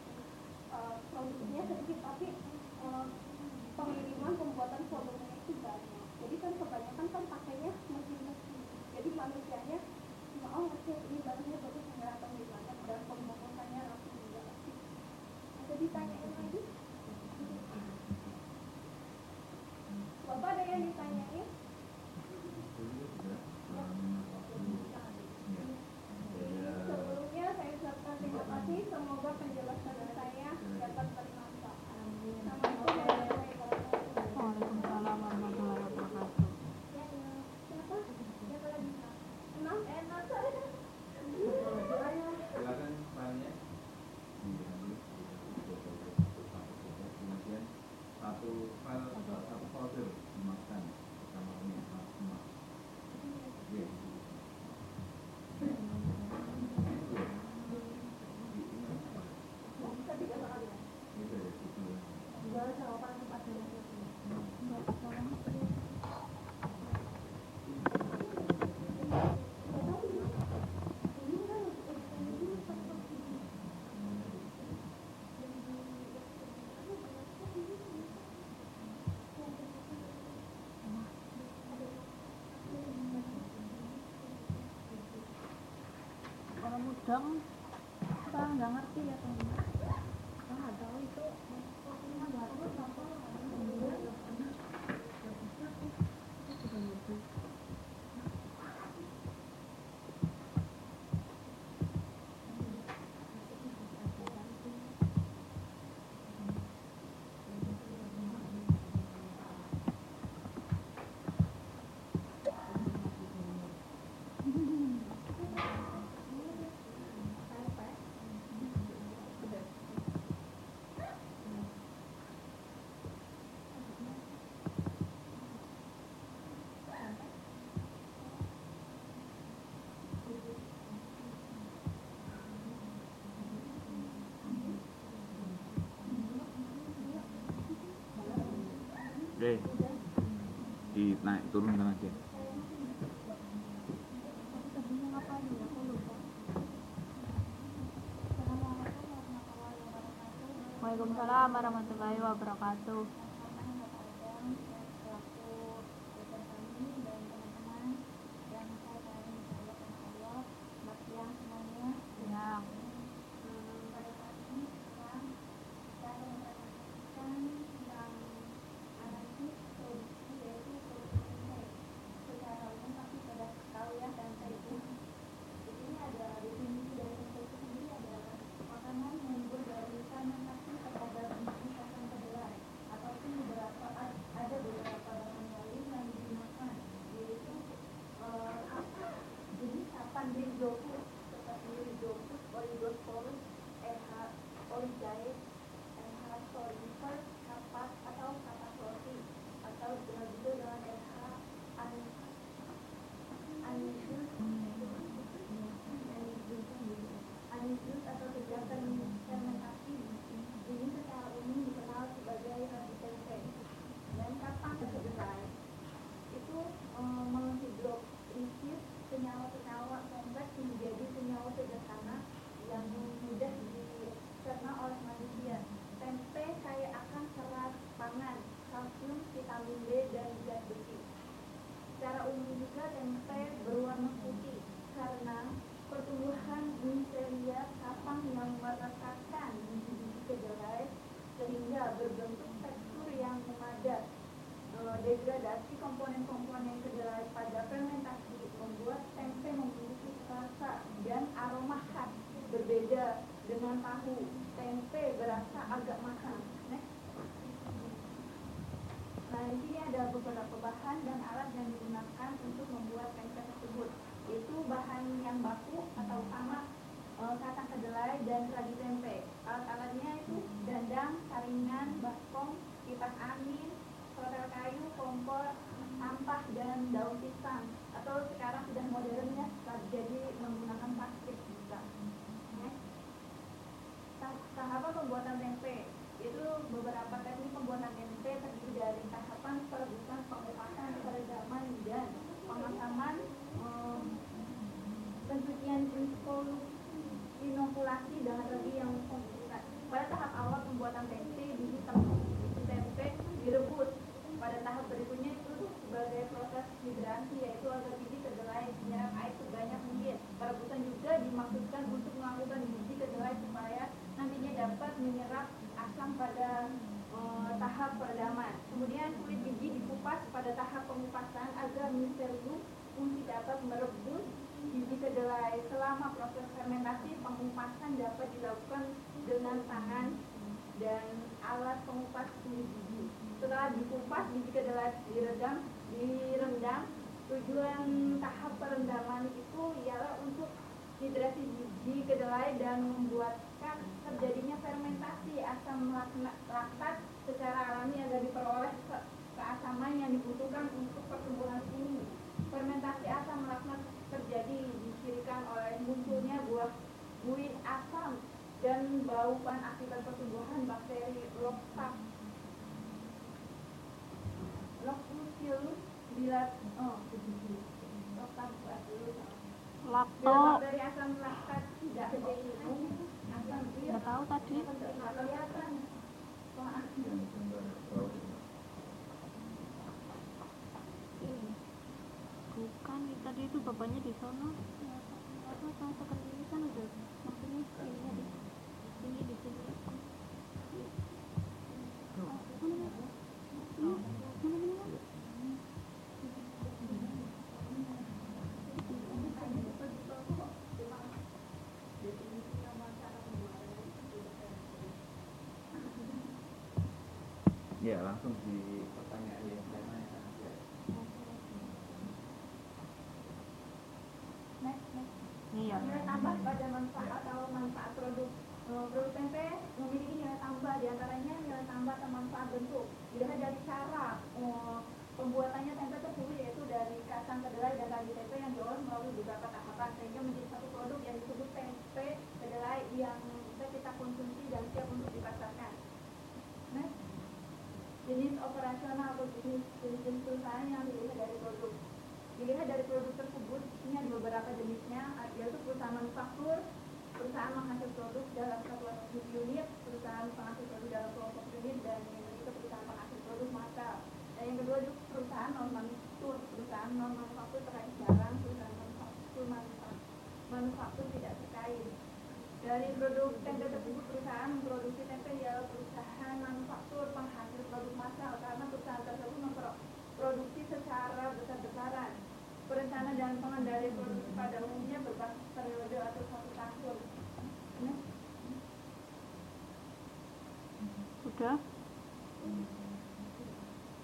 produksinya sedikit tapi pengiriman pembuatan volumenya itu banyak jadi kan kebanyakan kan pakainya mesin-mesin jadi manusianya oh oke ini barangnya bagus nggak atau gimana dan pembungkusannya rapi juga ada ditanyain lagi Bapak ada yang ditanyain? Sebelumnya saya ucapkan terima kasih. Semoga penjelasan saya dapat bermanfaat. Assalamualaikum warahmatullahi wabarakatuh. Waalaikumsalam warahmatullahi wabarakatuh. Siapa? Siapa lagi? Enam saya. Silakan filenya kemudian satu folder dimakan sama ini semua. Oke. Bisa 3 kali ya? Bisa ya, gitu. Dua jawaban tempat dulu. Kalau mudang kita nggak ngerti ya teman-teman. Kita nggak tahu itu Oke. Naik turun aja. Waalaikumsalam warahmatullahi wabarakatuh. Ya. Senyawa-senyawa kompleks menjadi senyawa sederhana yang mudah dicerna oleh manusia. Tempe kaya akan serat pangan, kalsium, vitamin B, dan zat besi. Secara umum juga tempe berwarna putih karena pertumbuhan Neisseria kapang yang merekatkan biji-biji kedelai sehingga berbentuk tekstur yang memadat. Degradasi komponen-komponen kedelai pada fermentasi membuat tempe memiliki rasa dan aroma khas berbeda dengan tahu. Tempe berasa agak mahal. Nah, di sini ada beberapa bahan dan alat yang digunakan untuk membuat tempe tersebut. Yaitu bahan yang baku atau utama pembuatan tempe. Itu beberapa teknik pembuatan tempe terdiri dari tahapan perebusan, pengupasan, peredaman, dan pengemasan, pencucian inokulasi dengan regi yang konsisten. Pada tahap awal pembuatan tempe, biji tempe direbus. Pada tahap berikutnya itu sebagai proses hidrasi, yaitu agar biji kedelai menyerap air sebanyak mungkin. Perebusan juga dimaksudkan untuk melakukan biji kedelai supaya nantinya dapat menyerap asam pada tahap peredaman. Kemudian kulit biji dikupas pada tahap pengupasan agar miselium fungsi dapat merebus biji kedelai. Selama proses fermentasi, pengupasan dapat dilakukan dengan tangan dan alat pengupas kulit biji. Setelah dikupas, biji kedelai direndam. Tujuan tahap perendaman itu ialah untuk hidrasi biji kedelai dan membuatkan terjadinya fermentasi asam laktat secara alami agar diperoleh keasaman yang dibutuhkan untuk pertumbuhan ini. Fermentasi asam laktat terjadi dicirikan oleh munculnya buih asam dan bau pan akibat pertumbuhan bakteri Lactobacillus Lakto. bakteri asam laktat tidak terjadi asam Nggak tahu tadi. kelihatan. Bukan, tadi itu bapaknya di sono. Apa tahu tekan ini kan udah maksudnya ini di sini. Ya, langsung di pertanyaan yang saya tanyakan aja. Iya. Nilai tambah pada manfaat atau manfaat produk tempe memiliki nilai tambah, diantaranya nilai tambah atau manfaat bentuk. Dilihat dari cara pembuatannya tempe tersebut, yaitu dari kacang kedelai dan ragi tempe yang diolah melalui beberapa tahapan sehingga menjadi satu produk yang disebut tempe kedelai yang bisa kita konsumsi dan siap untuk dipasarkan. Jenis operasional atau jenis perusahaan yang dilihat dari produk tersebut, ini ada beberapa jenisnya, yaitu perusahaan manufaktur, perusahaan penghasil produk dalam satuan unit, perusahaan penghasil produk dalam kelompok unit, dan yang ketiga perusahaan penghasil produk massal. Dan yang kedua juga perusahaan non manufaktur terkait barang, perusahaan manufaktur tidak terkait. Dari produk tempe tersebut, perusahaan memproduksi tempe ialah perusahaan manufaktur penghasil produk massal karena perusahaan tersebut memproduksi secara besar-besaran. Perencanaan dan pengendalian produksi pada umumnya berbasis periode atau 1 tahun. Sudah.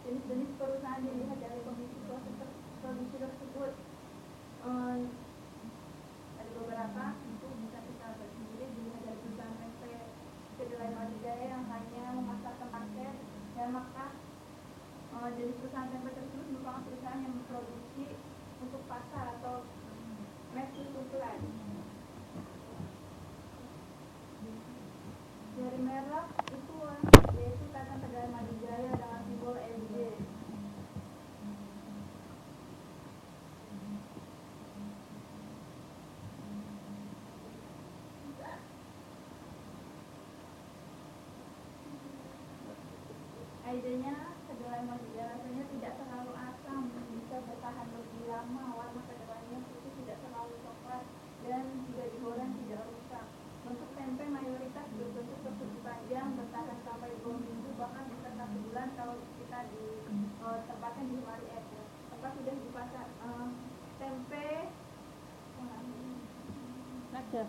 Jenis-jenis perusahaan dilihat dari kondisi proses produksi tersebut. Ada beberapa, itu bisa kita bagi sendiri. Dilihat dari perusahaan tempe kedelai Madijaya yang hanya memasarkan paket dan maka jadi perusahaan tempe tersebut merupakan perusahaan yang memproduksi untuk pasar atau mass supply. Dari merek itu yaitu kacang kedelai Madijaya dengan simbol MJ. Idenya kedelai Madijaya rasanya tidak terlalu asam, bisa bertahan lebih lama, warna kedelainya putih, tidak terlalu coklat, dan jika digoreng tidak rusak. Bentuk tempe mayoritas berbentuk persegi panjang, bertahan sampai 2 minggu, bahkan bisa 1 bulan kalau kita ditempatkan di lemari es. Tempat sudah di pasar. Tempe Next ya.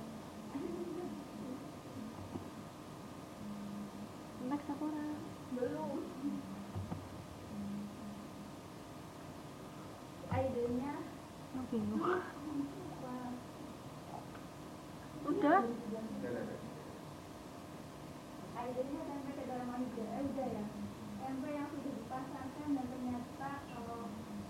Next apa orang? belum. Idenya Bingung. apa? Udah. Idenya tempe kedelai Madijaya ya. Tempe yang sudah dipasarkan dan ternyata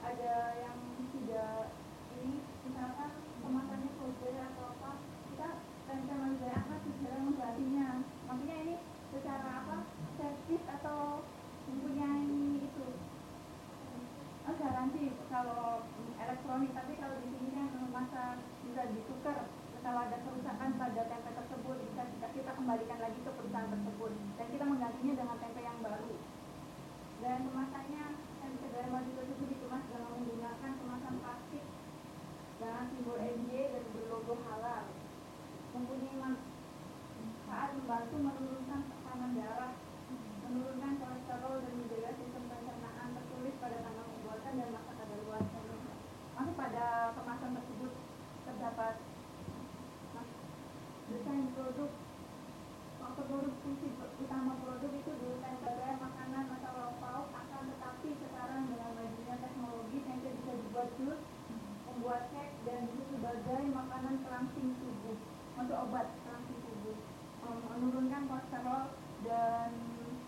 ada yang tidak ini, misalkan kemasannya sobek atau apa, kita tempe Madijaya akan segera menggantinya. Maksudnya ini pada tempe tersebut, bisa kita kembalikan lagi ke perusahaan tersebut dan kita menggantinya dengan tempe yang baru. Dan kemasannya, tempe kedelai madu tersebut dikemas dengan menggunakan kemasan plastik dengan simbol NJ dan berlogo halal, mempunyai manfaat membantu menurunkan tekanan darah, menurunkan kolesterol dan menjaga sistem pencernaan, tertulis pada tanggal pembuatan dan masa kadaluarsa. Masih pada kemasan tersebut terdapat desain produk. Faktor produksi utama produk itu dulu tempe makanan atau lauk pauk, akan tetapi sekarang dengan majunya teknologi tempe bisa dibuat jus, membuat kek dan bisa sebagai makanan perangsing tubuh, untuk obat perangsing tubuh, menurunkan kolesterol dan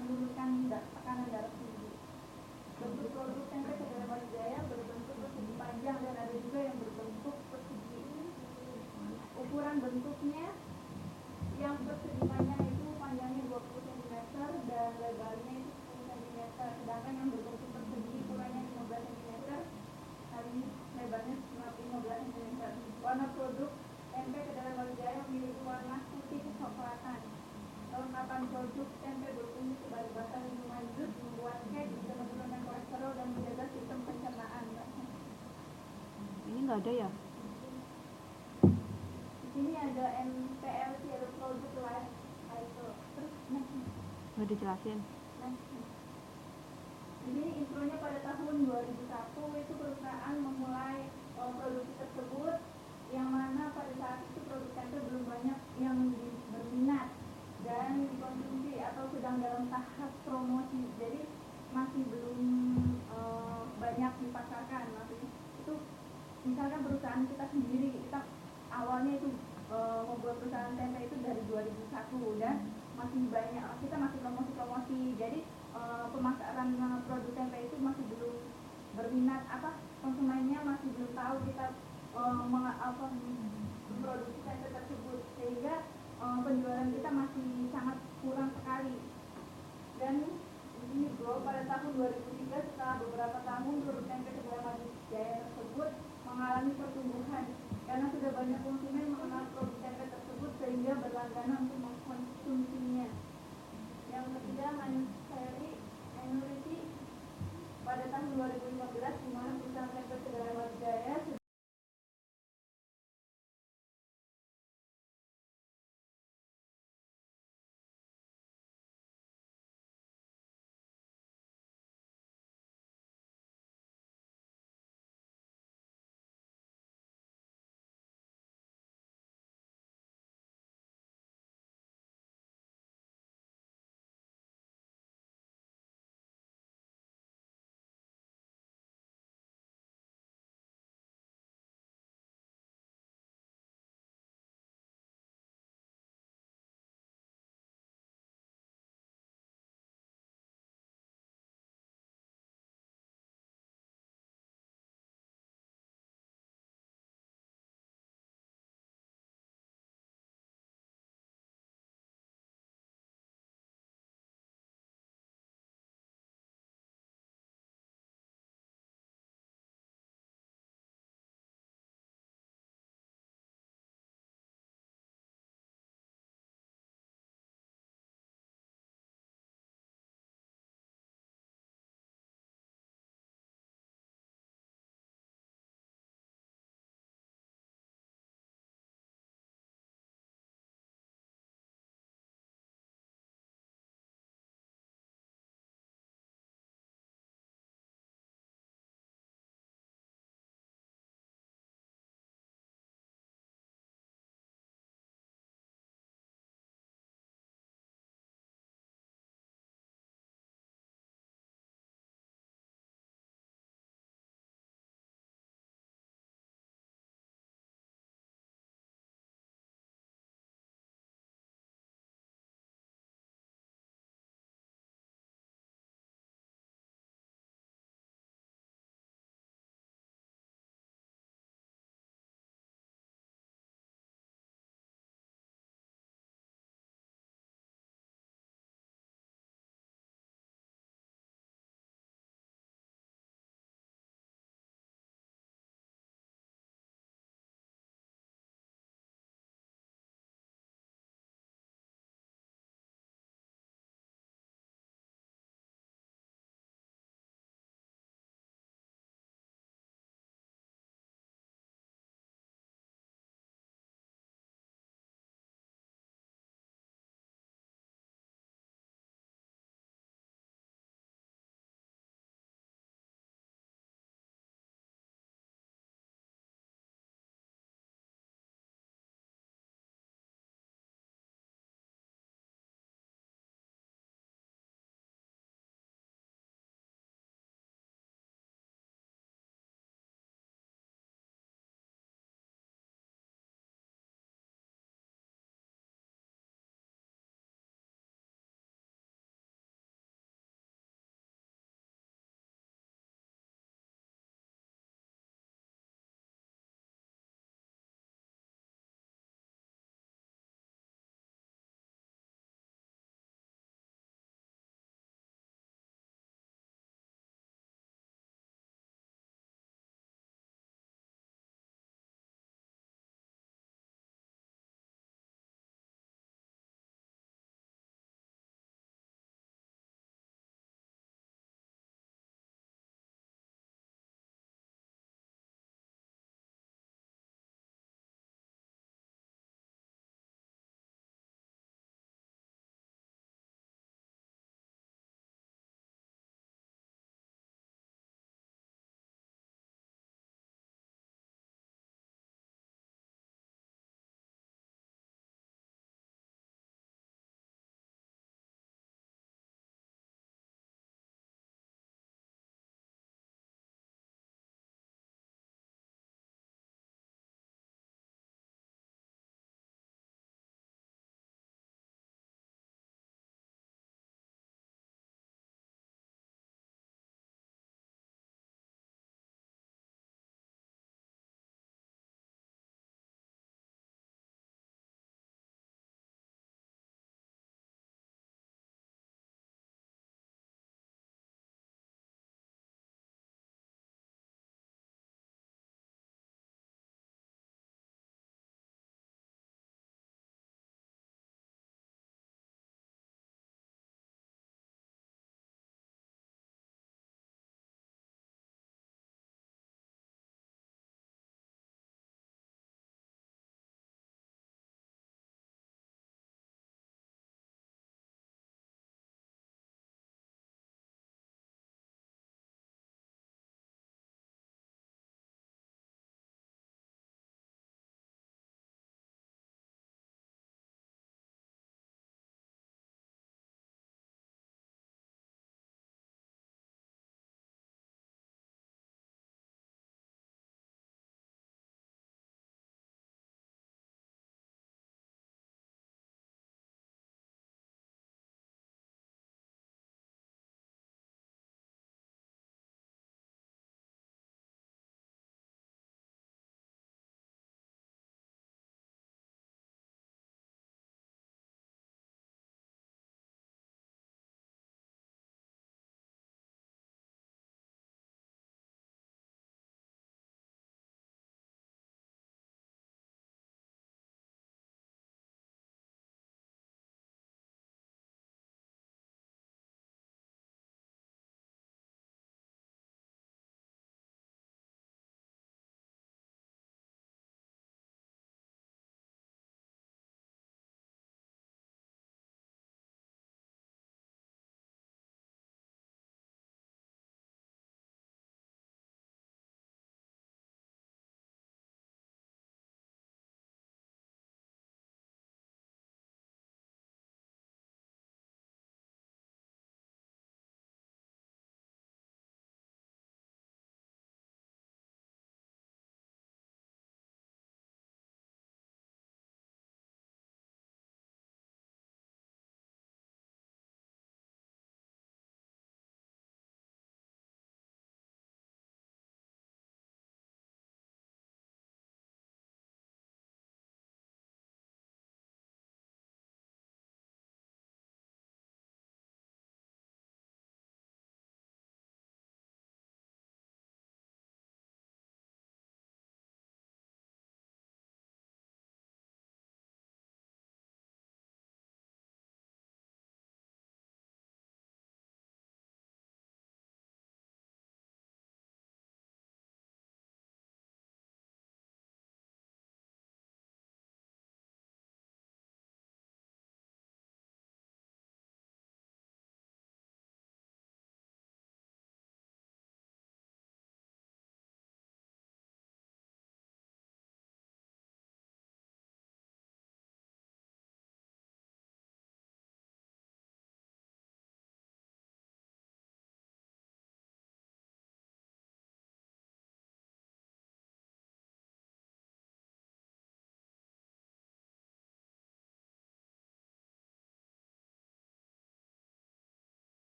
menurunkan tekanan darah tinggi. Bentuk produk tempe kedelai Marijaya berbentuk persegi panjang dan ada juga yang berbentuk persegi. Ukuran bentuknya yang persegi panjang itu panjangnya 20 cm dan lebarnya itu 10 cm, sedangkan yang berbentuk persegi ukurannya 15 cm kali lebarnya 15 cm. Warna produk tempe kedelai Marijaya memiliki warna putih kecoklatan. Kelengkapan produk tempe berfungsi sebagai bahan minuman jus, membuat kek, bisa menurunkan kolesterol dan menjaga sistem pencernaan. Ini nggak ada ya? Di sini ada MPLC, ada produk life cycle. Terus next. Nggak dijelasin. Next. Di sini intronya pada tahun 2001 itu perusahaan memulai produksi tersebut, yang mana pada saat itu produk tempe belum banyak yang berminat dan dikonsumsi atau sedang dalam tahap promosi, jadi masih belum banyak dipasarkan. Masih itu misalkan perusahaan kita sendiri, kita awalnya itu membuat perusahaan tempe itu dari 2001 dan masih banyak, kita masih promosi, jadi pemasaran produk tempe itu masih belum berminat, konsumennya masih belum tahu kita memproduksi tempe tersebut, sehingga penjualan kita masih sangat kurang sekali. Dan ini bro, pada tahun 2003 setelah beberapa tahun produk tempe kedelai Marijaya tersebut mengalami pertumbuhan karena sudah banyak konsumen mengenal produk tempe tersebut sehingga berlangganan untuk